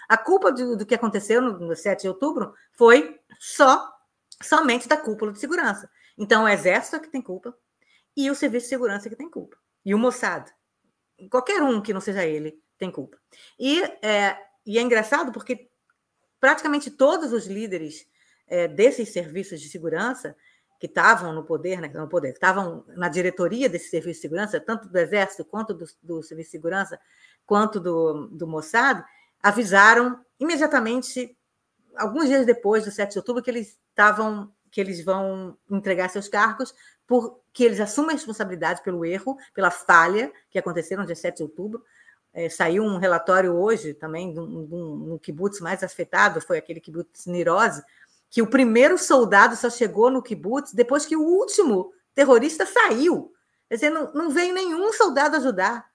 A culpa do que aconteceu no 7 de outubro foi somente da cúpula de segurança. Então, o Exército é que tem culpa e o Serviço de Segurança é que tem culpa. E o Mossad. Qualquer um que não seja ele tem culpa. E é engraçado porque praticamente todos os líderes desses serviços de segurança que estavam no poder, né, que estavam na diretoria desse serviço de segurança, tanto do Exército, quanto do Serviço de Segurança, quanto do Mossad, avisaram imediatamente, alguns dias depois do 7 de outubro, que eles vão entregar seus cargos, porque eles assumem a responsabilidade pelo erro, pela falha que aconteceu no dia 7 de outubro. Saiu um relatório hoje também no kibbutz mais afetado, foi aquele kibbutz Nirose, que o primeiro soldado só chegou no kibbutz depois que o último terrorista saiu. Quer dizer, não veio nenhum soldado ajudar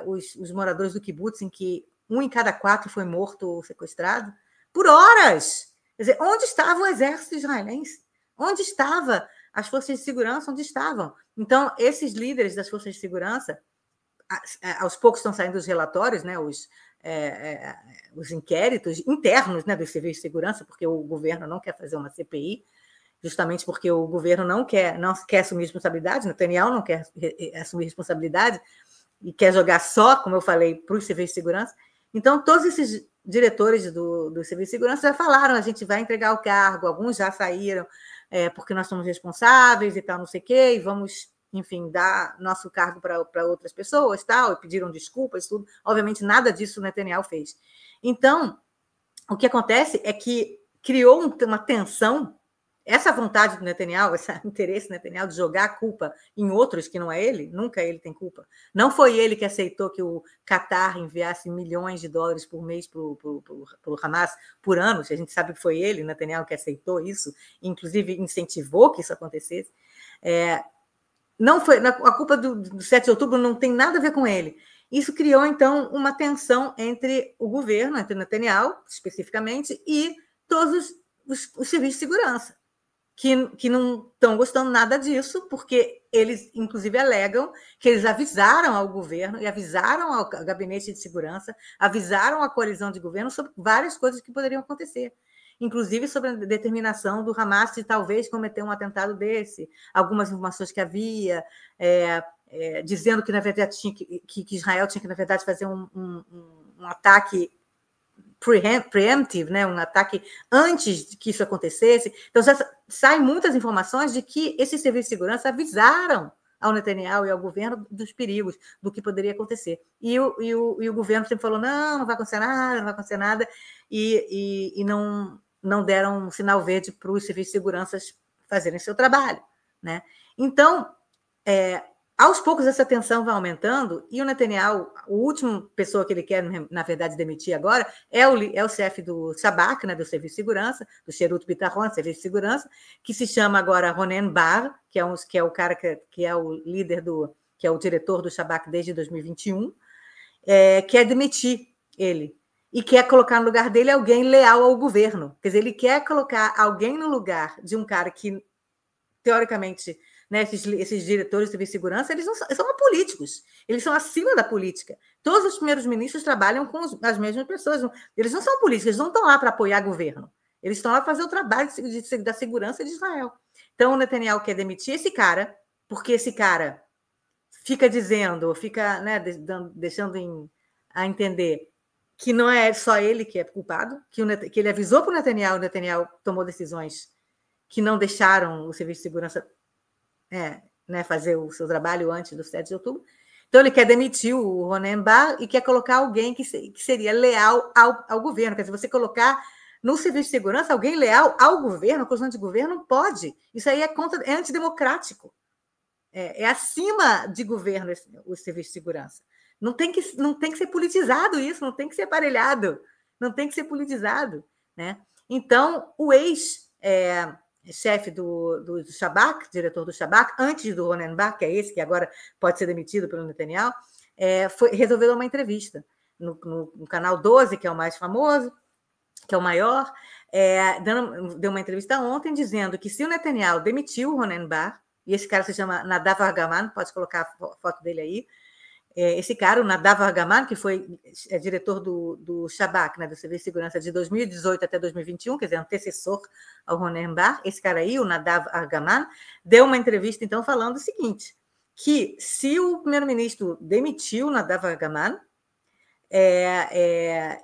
os moradores do kibbutz, em que 1 em cada 4 foi morto ou sequestrado, por horas. Quer dizer, onde estava o exército israelense? Onde estavam as forças de segurança? Onde estavam? Então, esses líderes das forças de segurança, aos poucos estão saindo os relatórios, né, os inquéritos internos, né, do Serviço de Segurança, porque o governo não quer fazer uma CPI, justamente porque o governo não quer assumir responsabilidade, Netanyahu não quer assumir responsabilidade e quer jogar só, como eu falei, para os serviços de segurança. Então, todos esses diretores do Serviço de Segurança já falaram, a gente vai entregar o cargo, alguns já saíram, porque nós somos responsáveis e tal, não sei o quê, e vamos, enfim, dar nosso cargo para outras pessoas, tal, e pediram desculpas, tudo. Obviamente, nada disso o Netanyahu fez. Então, o que acontece é que criou uma tensão, essa vontade do Netanyahu, esse interesse do Netanyahu de jogar a culpa em outros que não é ele, nunca ele tem culpa. Não foi ele que aceitou que o Qatar enviasse milhões de dólares por mês para o Hamas por ano, a gente sabe que foi ele, Netanyahu, que aceitou isso, inclusive incentivou que isso acontecesse. Não foi, a culpa do 7 de outubro não tem nada a ver com ele. Isso criou, então, uma tensão entre o governo, entre o Netanyahu, especificamente, e todos os serviços de segurança, que não estão gostando nada disso, porque eles, inclusive, alegam que eles avisaram ao governo e avisaram ao gabinete de segurança, avisaram a coalizão de governo sobre várias coisas que poderiam acontecer, inclusive sobre a determinação do Hamas de talvez cometer um atentado desse, algumas informações que havia, dizendo que, na verdade, que Israel tinha que, na verdade, fazer um ataque preemptive, né? Um ataque antes de que isso acontecesse. Então, saem muitas informações de que esses serviços de segurança avisaram ao Netanyahu e ao governo dos perigos, do que poderia acontecer. E o governo sempre falou, não vai acontecer nada, não vai acontecer nada, e não deram um sinal verde para os serviços de segurança fazerem seu trabalho, né? Então, aos poucos essa tensão vai aumentando e o Netanyahu, a última pessoa que ele quer, na verdade, demitir agora é o chefe do Shabak, né, do Serviço de Segurança, do Sherut Bitachon, Serviço de Segurança, que se chama agora Ronen Bar, que é o cara que é o líder que é o diretor do Shabak desde 2021, quer demitir ele e quer colocar no lugar dele alguém leal ao governo. Quer dizer, ele quer colocar alguém no lugar de um cara que, teoricamente, né, esses diretores de serviço de segurança, eles não são apolíticos, eles são acima da política. Todos os primeiros ministros trabalham com as mesmas pessoas, eles não são políticos, eles não estão lá para apoiar governo, eles estão lá para fazer o trabalho da segurança de Israel. Então, o Netanyahu quer demitir esse cara, porque esse cara fica dizendo, fica, né, deixando a entender que não é só ele que é culpado, que ele avisou para o Netanyahu tomou decisões que não deixaram o serviço de segurança né, fazer o seu trabalho antes do 7 de outubro. Então, ele quer demitir o Ronen Bar e quer colocar alguém que seria leal ao governo. Quer dizer, você colocar no serviço de segurança alguém leal ao governo, a coalizão de governo, não pode. Isso aí é antidemocrático. É acima de governo o serviço de segurança. Não tem que ser politizado isso, não tem que ser aparelhado, não tem que ser politizado, né? Então, o chefe do Shabak, diretor do Shabak, antes do Ronen Bar, que é esse que agora pode ser demitido pelo Netanyahu, resolveu dar uma entrevista no canal 12, que é o mais famoso, que é o maior, deu uma entrevista ontem dizendo que se o Netanyahu demitiu o Ronen Bar, e esse cara se chama Nadav Argaman, pode colocar a foto dele aí, esse cara, o Nadav Argaman, que foi diretor do Shabak, né, do Serviço de Segurança de 2018 até 2021, quer dizer, antecessor ao Ronen Bar, esse cara aí, o Nadav Argaman, deu uma entrevista, então, falando o seguinte, que se o primeiro-ministro demitiu o Nadav Argaman,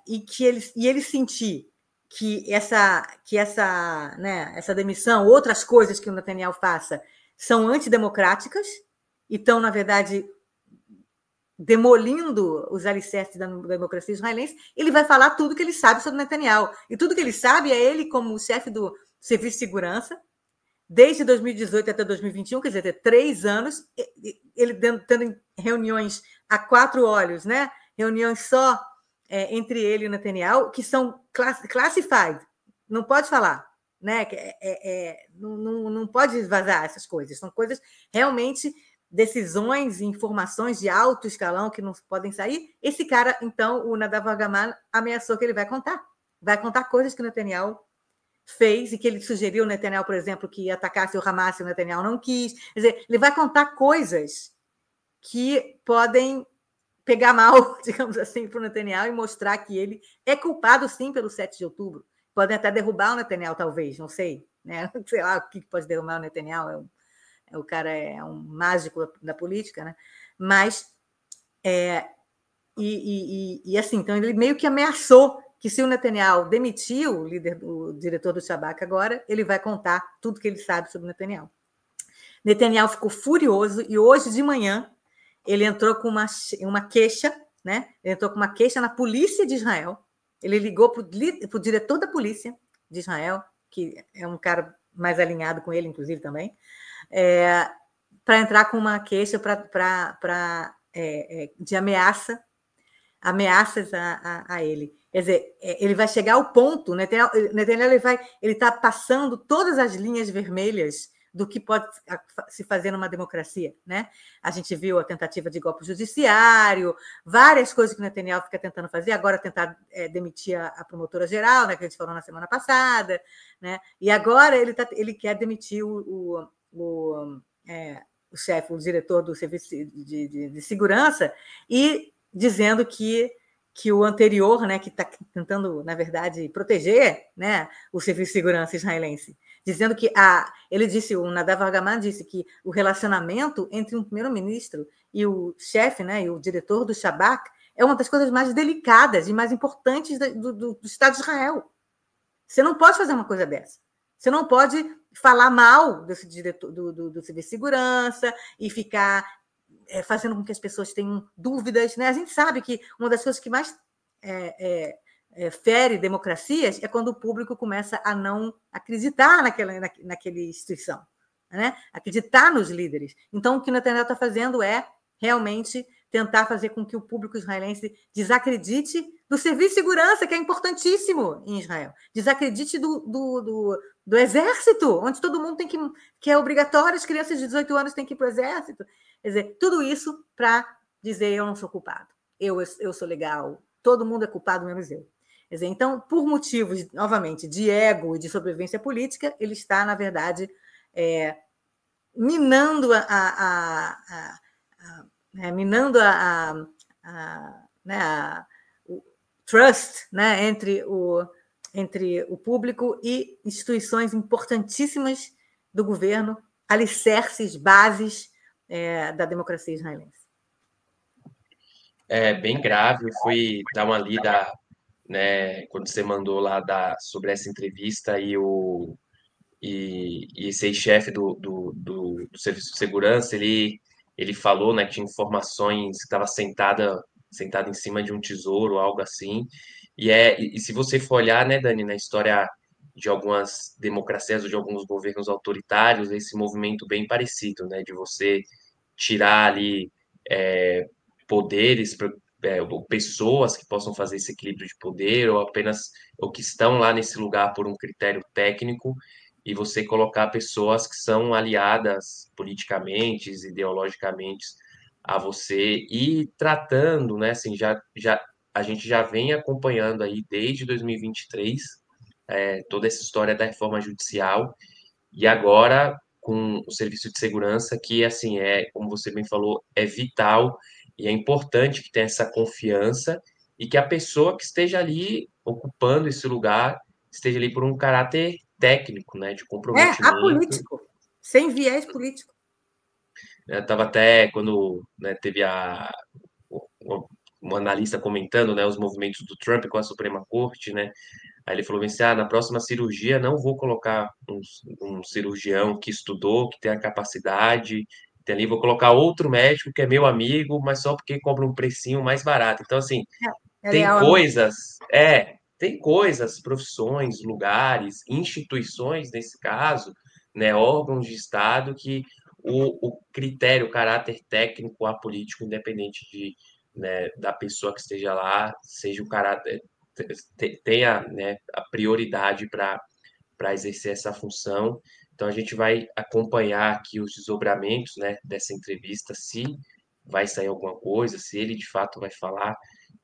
e ele sentir que essa demissão, outras coisas que o Netanyahu faça, são antidemocráticas e estão, na verdade, demolindo os alicerces da democracia israelense, ele vai falar tudo que ele sabe sobre Netanyahu. E tudo que ele sabe é ele, como chefe do Serviço de Segurança, desde 2018 até 2021, quer dizer, 3 anos, ele tendo reuniões a 4 olhos, né? Reuniões só entre ele e o Netanyahu, que são classified, não pode falar, né? Não pode vazar essas coisas, são coisas realmente, decisões e informações de alto escalão que não podem sair. Esse cara, então, o Nadav Argaman, ameaçou que ele vai contar coisas que o Netanyahu fez e que ele sugeriu ao Netanyahu, por exemplo, que atacasse o Hamas e o Netanyahu não quis. Quer dizer, ele vai contar coisas que podem pegar mal, digamos assim, para o Netanyahu e mostrar que ele é culpado, sim, pelo 7 de outubro. Podem até derrubar o Netanyahu, talvez, não sei. Né? Sei lá o que pode derrubar o Netanyahu, o cara é um mágico da política, né? Mas, assim, então ele meio que ameaçou que se o Netanyahu demitir o diretor do Shabak agora, ele vai contar tudo que ele sabe sobre o Netanyahu. Netanyahu ficou furioso e hoje de manhã ele entrou com uma queixa, né? Ele entrou com uma queixa na polícia de Israel. Ele ligou para o diretor da polícia de Israel, que é um cara mais alinhado com ele, inclusive, também, para entrar com uma queixa de ameaças a ele. Quer dizer, ele vai chegar ao ponto, Netanyahu ele está passando todas as linhas vermelhas do que pode se fazer numa democracia, né? A gente viu a tentativa de golpe judiciário, várias coisas que o Netanyahu fica tentando fazer, agora tentar demitir a promotora-geral, né, que a gente falou na semana passada, né? E agora ele quer demitir o chefe, o diretor do Serviço de Segurança, e dizendo que o anterior, né, que está tentando, na verdade, proteger, né, o Serviço de Segurança israelense, dizendo que ele disse, o Nadav Argaman disse que o relacionamento entre um primeiro-ministro e o chefe, né, e o diretor do Shabak é uma das coisas mais delicadas e mais importantes do Estado de Israel. Você não pode fazer uma coisa dessa. Você não pode falar mal desse diretor do Serviço de Segurança e ficar fazendo com que as pessoas tenham dúvidas, né? A gente sabe que uma das coisas que mais fere democracias é quando o público começa a não acreditar naquela instituição, né? Acreditar nos líderes. Então, o que o Netanyahu está fazendo é realmente tentar fazer com que o público israelense desacredite do Serviço de Segurança, que é importantíssimo em Israel. Desacredite do Exército, onde todo mundo que é obrigatório, as crianças de 18 anos têm que ir para o Exército. Quer dizer, tudo isso para dizer eu não sou culpado, eu sou legal, todo mundo é culpado, menos eu. Quer dizer, então, por motivos, novamente, de ego e de sobrevivência política, ele está, na verdade, minando o trust, né, entre o público e instituições importantíssimas do governo, alicerces, bases da democracia israelense. É bem grave. Eu fui dar uma lida, né, quando você mandou lá sobre essa entrevista e esse ex-chefe do Serviço de Segurança, ele falou, né, que tinha informações que estava sentado em cima de um tesouro, algo assim. E se você for olhar, né, Dani, na história de algumas democracias ou de alguns governos autoritários, esse movimento bem parecido, né, de você tirar ali poderes, ou pessoas que possam fazer esse equilíbrio de poder, ou que estão lá nesse lugar por um critério técnico, e você colocar pessoas que são aliadas politicamente, ideologicamente a você, e tratando, né, assim, já a gente já vem acompanhando aí desde 2023 toda essa história da reforma judicial, e agora com o serviço de segurança, que, assim, como você bem falou, é vital e é importante que tenha essa confiança e que a pessoa que esteja ali ocupando esse lugar esteja ali por um caráter técnico, né, de comprometimento. Apolítico, sem viés político. Eu estava até, quando, né, teve um analista comentando, né, os movimentos do Trump com a Suprema Corte, né, aí ele falou assim, na próxima cirurgia não vou colocar um cirurgião que estudou, que tem a capacidade, tem ali, vou colocar outro médico que é meu amigo, mas só porque cobra um precinho mais barato. Então, assim, tem coisas, profissões, lugares, instituições, nesse caso, né, órgãos de Estado, que o critério, o caráter técnico, apolítico, independente né, da pessoa que esteja lá, seja o caráter, tenha, né, a prioridade para exercer essa função. Então, a gente vai acompanhar aqui os desdobramentos, né, dessa entrevista, se vai sair alguma coisa, se ele de fato vai falar,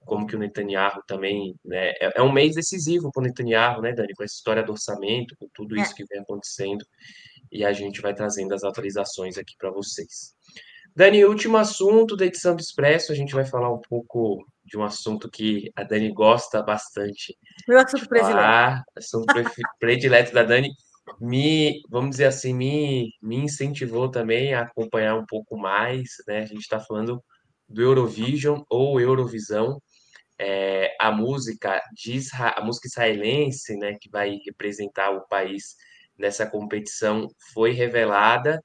como que o Netanyahu também, né, é um mês decisivo para o Netanyahu, né, Dani, com essa história do orçamento, com tudo isso que vem acontecendo, e a gente vai trazendo as atualizações aqui para vocês. Dani, último assunto da edição do Expresso, a gente vai falar um pouco de um assunto que a Dani gosta bastante. Meu assunto predileto. Assunto predileto da Dani, vamos dizer assim, me incentivou também a acompanhar um pouco mais, né? A gente está falando do Eurovision ou Eurovisão, a música a música israelense, né, que vai representar o país nessa competição, foi revelada.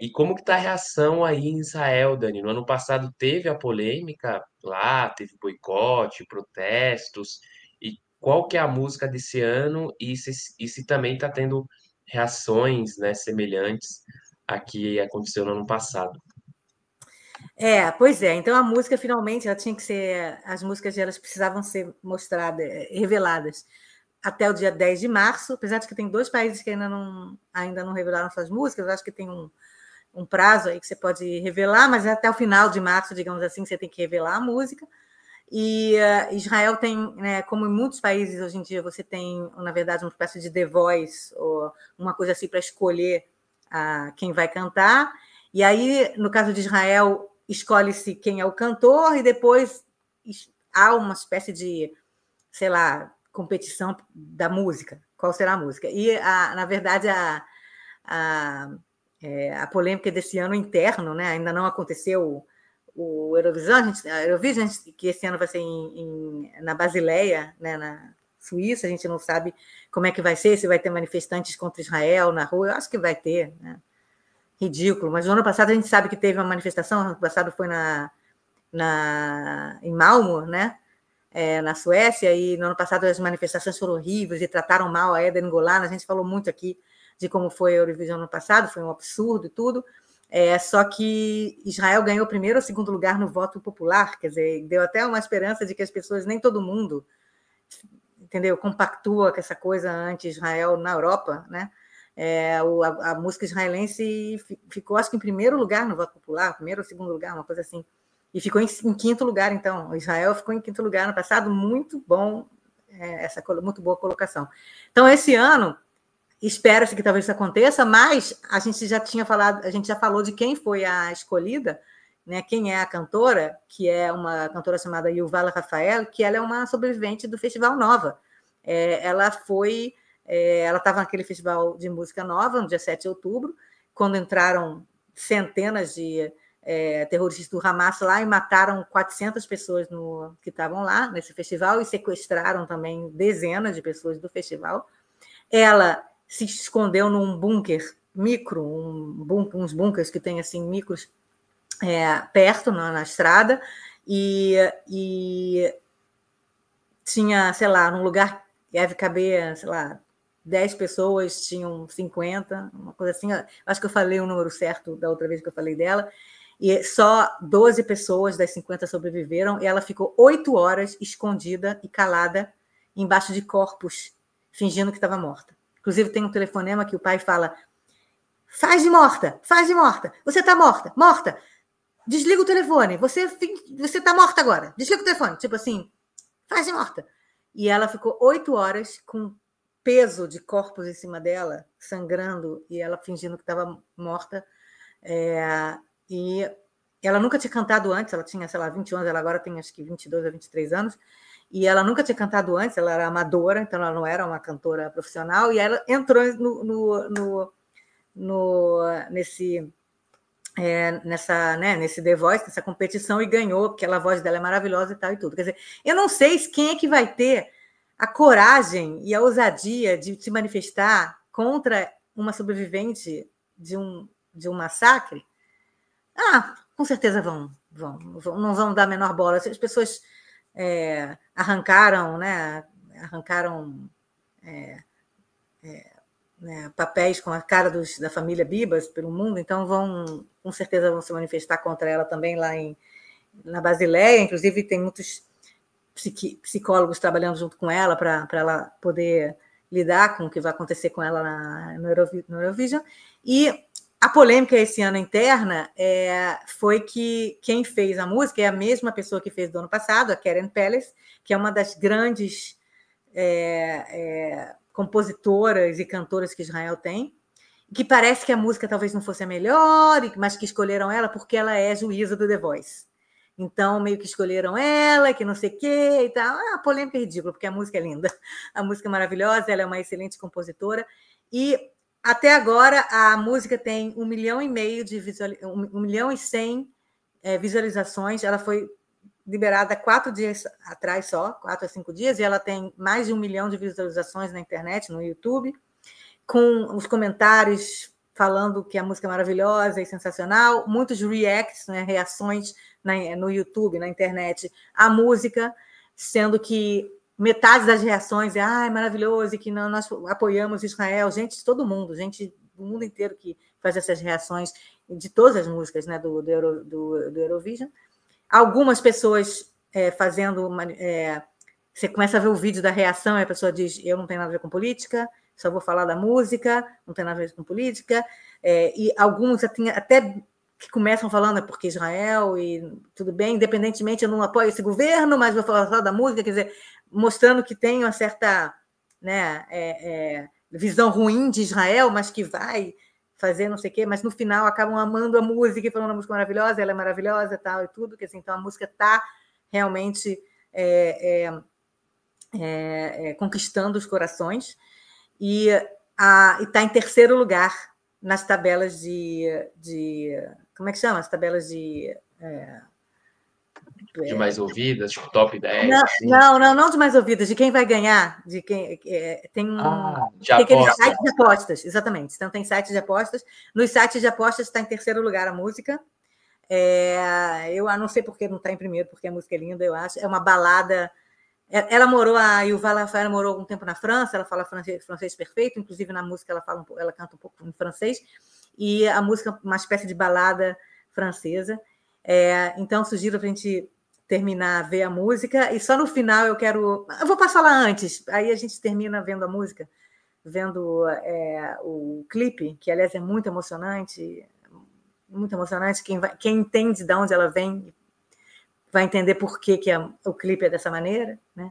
E como que está a reação aí em Israel, Dani? No ano passado teve a polêmica lá, teve boicote, protestos, e qual que é a música desse ano e se também está tendo reações, né, semelhantes a que aconteceu no ano passado? Pois é. Então a música finalmente ela tinha que ser, as músicas elas precisavam ser mostradas, reveladas até o dia 10 de março, apesar de que tem 2 países que ainda não revelaram suas músicas, eu acho que tem um prazo aí que você pode revelar, mas até o final de março, digamos assim, você tem que revelar a música. E Israel tem, né, como em muitos países hoje em dia, você tem, na verdade, uma espécie de The Voice, ou uma coisa assim para escolher quem vai cantar. E aí, no caso de Israel, escolhe-se quem é o cantor e depois há uma espécie de, sei lá, competição da música. Qual será a música? E, na verdade, a polêmica desse ano interno, né, ainda não aconteceu o Eurovision, que esse ano vai ser na Basileia, né, na Suíça, a gente não sabe como é que vai ser, se vai ter manifestantes contra Israel na rua, eu acho que vai ter, né? Ridículo, mas no ano passado a gente sabe que teve uma manifestação, no ano passado foi em Malmö, né, na Suécia, e no ano passado as manifestações foram horríveis e trataram mal a Eden Golan, a gente falou muito aqui de como foi a Eurovision no ano passado, foi um absurdo e tudo, só que Israel ganhou o primeiro ou segundo lugar no voto popular, quer dizer, deu até uma esperança de que as pessoas, nem todo mundo, entendeu, compactua com essa coisa anti-Israel na Europa, né? A música israelense ficou, acho que em primeiro lugar no voto popular, primeiro ou segundo lugar, uma coisa assim, e ficou em quinto lugar, então, Israel ficou em quinto lugar no passado, muito bom, muito boa colocação. Então, esse ano, espera-se que talvez isso aconteça, mas a gente já falou de quem foi a escolhida, né, quem é a cantora, que é uma cantora chamada Yuval Rafael, que ela é uma sobrevivente do Festival Nova. Ela estava naquele festival de música nova, no dia 7 de outubro, quando entraram centenas de terroristas do Hamas lá e mataram 400 pessoas que estavam lá nesse festival e sequestraram também dezenas de pessoas do festival. Ela se escondeu num bunker micro, uns bunkers que tem assim micros perto na estrada, e tinha, sei lá, num lugar que deve caber, sei lá, 10 pessoas, tinham 50, uma coisa assim. Acho que eu falei o número certo da outra vez que eu falei dela. E só 12 pessoas das 50 sobreviveram, e ela ficou 8 horas escondida e calada embaixo de corpos, fingindo que estava morta. Inclusive, tem um telefonema que o pai fala: faz de morta, você está morta, morta. desliga o telefone, você está morta agora, desliga o telefone, tipo assim, faz de morta. E ela ficou 8 horas com peso de corpos em cima dela, sangrando, e ela fingindo que estava morta. E ela nunca tinha cantado antes, ela tinha, sei lá, 20 anos, ela agora tem acho que 22 a 23 anos, e ela nunca tinha cantado antes, ela era amadora, então ela não era uma cantora profissional, e ela entrou nesse The Voice, nessa competição, e ganhou, porque a voz dela é maravilhosa e tal e tudo. Quer dizer, eu não sei quem é que vai ter a coragem e a ousadia de se manifestar contra uma sobrevivente de um massacre. Com certeza vão, não vão dar a menor bola. As pessoas arrancaram papéis com a cara da família Bibas pelo mundo, então com certeza vão se manifestar contra ela também lá na Basileia. Inclusive tem muitos psicólogos trabalhando junto com ela para ela poder lidar com o que vai acontecer com ela no Eurovision. E a polêmica esse ano interna foi que quem fez a música é a mesma pessoa que fez do ano passado, a Karen Palace, que é uma das grandes compositoras e cantoras que Israel tem, que parece que a música talvez não fosse a melhor, mas que escolheram ela porque ela é juíza do The Voice. Então, meio que escolheram ela, que não sei o quê e tal. A polêmica é ridícula, porque a música é linda. A música é maravilhosa, ela é uma excelente compositora. E até agora a música tem 1,5 milhão de 1,1 milhão visualizações. Ela foi liberada 4 dias atrás só, 4 a 5 dias, e ela tem mais de 1 milhão de visualizações na internet, no YouTube, com os comentários falando que a música é maravilhosa e sensacional, muitos reacts, reações no YouTube, na internet, à música, sendo que metade das reações é maravilhoso e que nós apoiamos Israel, gente do mundo inteiro que faz essas reações de todas as músicas do Eurovision. Algumas pessoas fazendo... você começa a ver o vídeo da reação e a pessoa diz, eu não tenho nada a ver com política, só vou falar da música, não tem nada a ver com política, e alguns até que começam falando porque Israel, e tudo bem, independentemente, eu não apoio esse governo, mas vou falar só da música, quer dizer, mostrando que tem uma certa visão ruim de Israel, mas que vai fazer não sei o quê, mas no final acabam amando a música e falando a música maravilhosa, ela é maravilhosa, tal, e tudo, quer dizer, então a música está realmente conquistando os corações, e está em terceiro lugar nas tabelas de como é que chama? As tabelas de mais ouvidas, tipo top 10. Não de mais ouvidas, de quem vai ganhar, de quem tem aqueles sites de apostas, exatamente. Então tem sites de apostas. Nos sites de apostas está em terceiro lugar a música. Eu não sei porque não está em primeiro, porque a música é linda, eu acho. É uma balada. A Yuval Rafael morou algum tempo na França, ela fala francês perfeito, inclusive na música ela canta um pouco em francês, e a música é uma espécie de balada francesa. Então, sugiro para a gente terminar, ver a música, e só no final eu vou passar lá antes, aí a gente termina vendo a música, vendo o clipe, que, aliás, é muito emocionante, quem entende de onde ela vem vai entender por que o clipe é dessa maneira, né?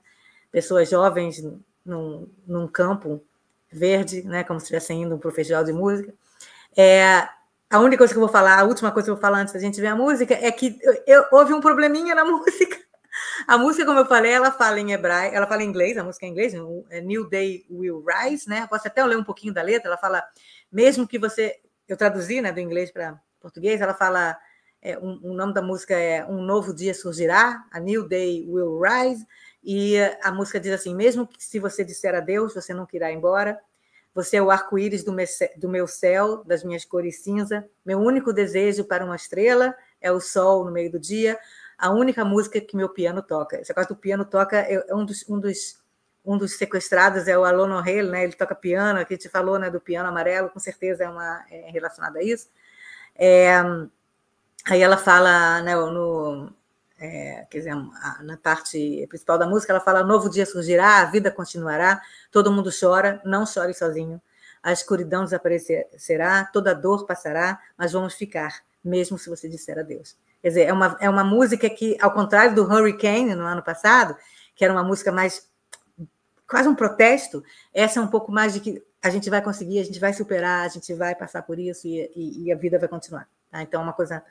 Pessoas jovens num campo verde, né? Como se estivessem indo para o festival de música. A única coisa que eu vou falar, a última coisa que eu vou falar antes da gente ver a música, é que houve um probleminha na música. A música, como eu falei, ela fala em hebraico, ela fala em inglês, a música é em inglês, New Day Will Rise, né? Posso até ler um pouquinho da letra, ela fala, mesmo que você... Eu traduzi, né, do inglês para português, ela fala... o nome da música é Um Novo Dia Surgirá, A New Day Will Rise, e a música diz assim, mesmo que se você disser adeus, você nunca irá embora, você é o arco-íris do meu céu, das minhas cores cinza, meu único desejo para uma estrela é o sol no meio do dia, a única música que meu piano toca. Essa coisa do piano toca, um dos sequestrados é o Alon O'Hale, né? Ele toca piano, aqui a gente falou, né, do piano amarelo, com certeza é relacionado a isso. Aí ela fala, né, quer dizer, na parte principal da música, ela fala, novo dia surgirá, a vida continuará, todo mundo chora, não chore sozinho, a escuridão desaparecerá, toda dor passará, mas vamos ficar, mesmo se você disser adeus. Quer dizer, é uma música que, ao contrário do Hurricane, no ano passado, que era uma música mais quase um protesto, essa é um pouco mais de que a gente vai conseguir, a gente vai superar, a gente vai passar por isso e a vida vai continuar. Tá? Então, uma coisa...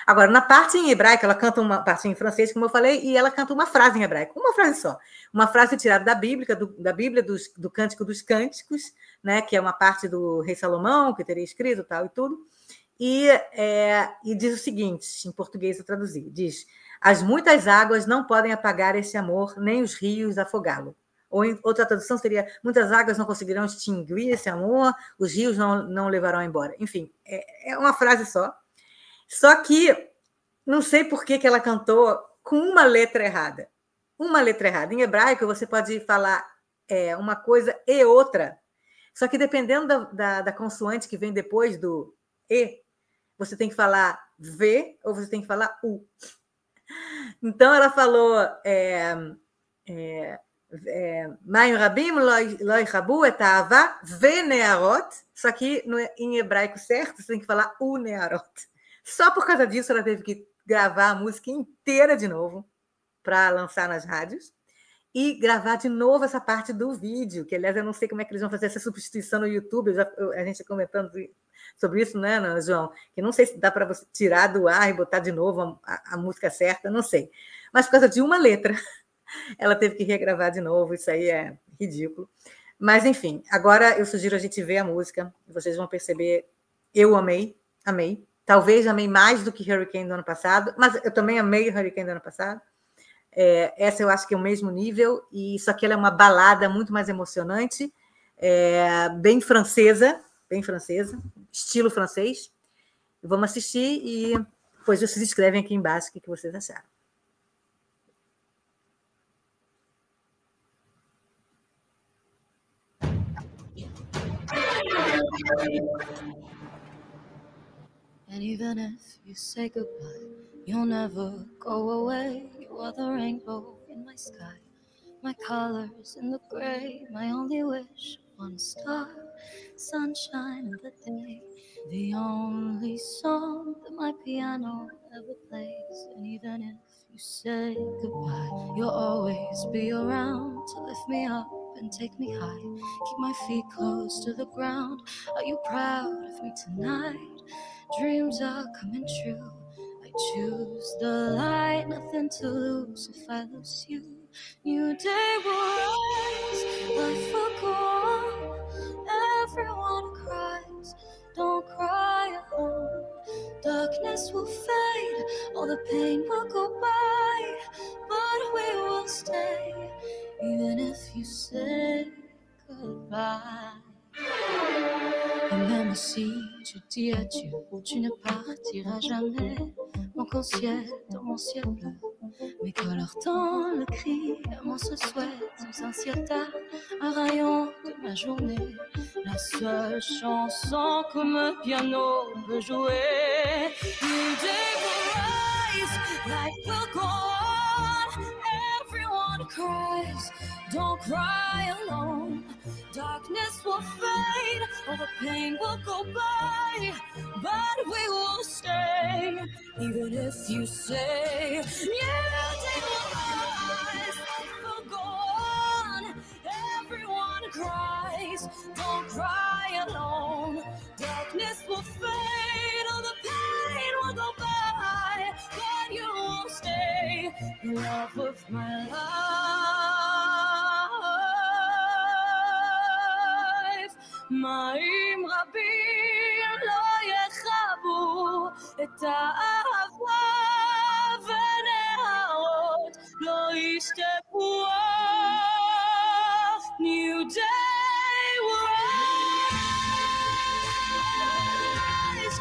Agora, na parte em hebraico, ela canta uma parte em francês, como eu falei, e ela canta uma frase em hebraico, uma frase só. Uma frase tirada da Bíblia, do Cântico dos Cânticos, né, que é uma parte do rei Salomão, que teria escrito tal e tudo, e diz o seguinte, em português eu traduzi, diz: as muitas águas não podem apagar esse amor, nem os rios afogá-lo. Ou em outra tradução seria: muitas águas não conseguirão extinguir esse amor, os rios não levarão embora. Enfim, é uma frase só. Só que não sei por que ela cantou com uma letra errada. Uma letra errada. Em hebraico, você pode falar uma coisa e outra. Só que dependendo da consoante que vem depois do E, você tem que falar V ou você tem que falar U. Então, ela falou... Mayim Rabim lo ichabu et ahava venearot, só que em hebraico certo você tem que falar u nearot. Só por causa disso ela teve que gravar a música inteira de novo para lançar nas rádios e gravar de novo essa parte do vídeo, que aliás eu não sei como é que eles vão fazer essa substituição no YouTube, a gente comentando sobre isso, né, João? Que não sei se dá para você tirar do ar e botar de novo a música certa, não sei. Mas por causa de uma letra ela teve que regravar de novo, isso aí é ridículo. Mas, enfim, agora eu sugiro a gente ver a música, vocês vão perceber, eu amei. Talvez amei mais do que Hurricane do ano passado, mas eu também amei Hurricane do ano passado. Essa eu acho que é o mesmo nível, e só que ela é uma balada muito mais emocionante, bem francesa, estilo francês. Vamos assistir e depois vocês escrevem aqui embaixo o que vocês acharam. And even if you say goodbye, you'll never go away. You are the rainbow in my sky, my colors in the gray, my only wish upon a star, sunshine in the day, the only song that my piano ever plays. And even if you say goodbye, you'll always be around to lift me up and take me high, keep my feet close to the ground. Are you proud of me tonight? Dreams are coming true. I choose the light, nothing to lose if I lose you. New day will rise, life will go on. Everyone cries, don't cry alone. Darkness will fade, all the pain will go by, but we will stay, even if you say goodbye. Et même si je dis adieu, tu ne partiras jamais. Mon ciel dans mon ciel bleu, mes couleurs dans le cri, mon se souhaite sans un ciel tard, un rayon de ma journée, la seule chanson que mon piano peut jouer. New day will rise, life will go on, everyone cries, don't cry alone. Darkness will fade, all the pain will go by, but we will stay, even if you say, yeah, day will rise, life will go on, everyone cries, don't cry alone. Darkness will fade, all the pain will go by, but you will stay, the love of my life. מים רבים לא יכבו את האהבה, ונהרות לא ישטפו. New day will rise,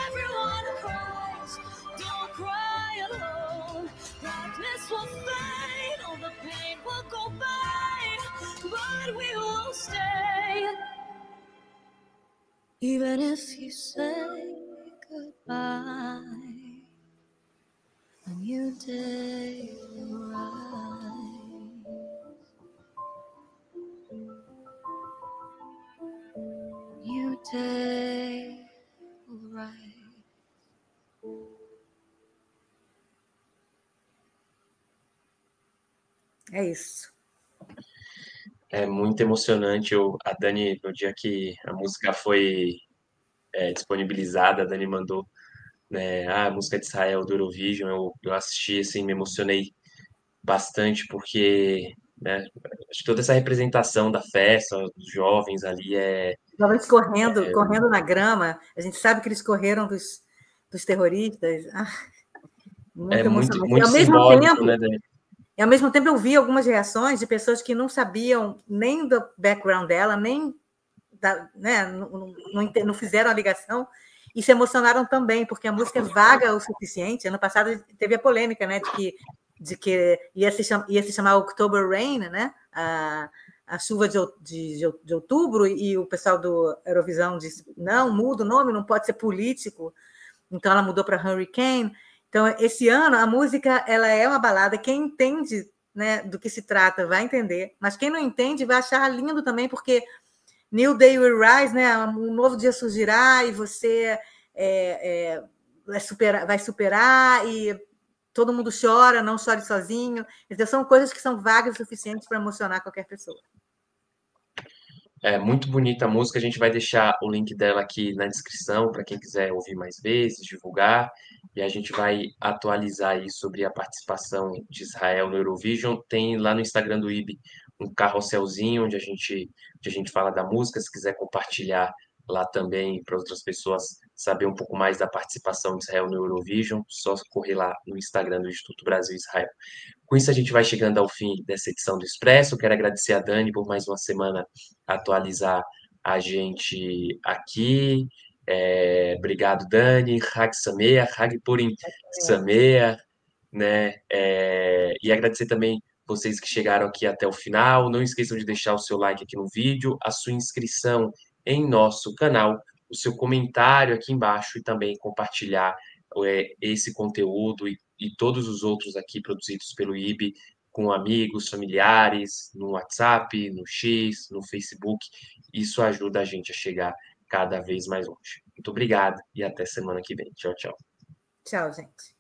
everyone cries, don't cry alone. Darkness will fade, all the pain will go by, but we will stay, even if you say goodbye. A new day will rise. New day will rise. É isso. É muito emocionante. A Dani, no dia que a música foi disponibilizada, a Dani mandou, né, a música de Israel do Eurovision. Eu assisti, assim, me emocionei bastante, porque, né, acho que toda essa representação da festa, dos jovens ali Jovens correndo na grama, a gente sabe que eles correram dos terroristas. Muito muito, emocionante. muito simbólico, né, Dani? E, ao mesmo tempo, eu vi algumas reações de pessoas que não sabiam nem do background dela, nem né, não fizeram a ligação e se emocionaram também, porque a música é vaga o suficiente. Ano passado teve a polêmica, né, de que ia se chamar October Rain, né, a chuva de outubro, e o pessoal do Eurovisão disse, não, muda o nome, não pode ser político. Então, ela mudou para Hurricane. Então, esse ano, a música ela é uma balada. Quem entende, né, do que se trata vai entender, mas quem não entende vai achar lindo também, porque New Day Will Rise, né, um novo dia surgirá e você vai superar e todo mundo chora, não chore sozinho. Então, são coisas que são vagas o suficiente para emocionar qualquer pessoa. É muito bonita a música, a gente vai deixar o link dela aqui na descrição para quem quiser ouvir mais vezes, divulgar, e a gente vai atualizar aí sobre a participação de Israel no Eurovision. Tem lá no Instagram do IB um carrosselzinho onde a gente fala da música, se quiser compartilhar lá também para outras pessoas saber um pouco mais da participação de Israel no Eurovision, só correr lá no Instagram do Instituto Brasil Israel. Com isso, a gente vai chegando ao fim dessa edição do Expresso. Quero agradecer a Dani por mais uma semana atualizar a gente aqui. Obrigado, Dani. Hag Sameach, Hag Purim Sameach, né? E agradecer também vocês que chegaram aqui até o final. Não esqueçam de deixar o seu like aqui no vídeo, a sua inscrição em nosso canal, o seu comentário aqui embaixo e também compartilhar esse conteúdo e todos os outros aqui produzidos pelo IB com amigos, familiares, no WhatsApp, no X, no Facebook. Isso ajuda a gente a chegar cada vez mais longe. Muito obrigado e até semana que vem. Tchau, tchau. Tchau, gente.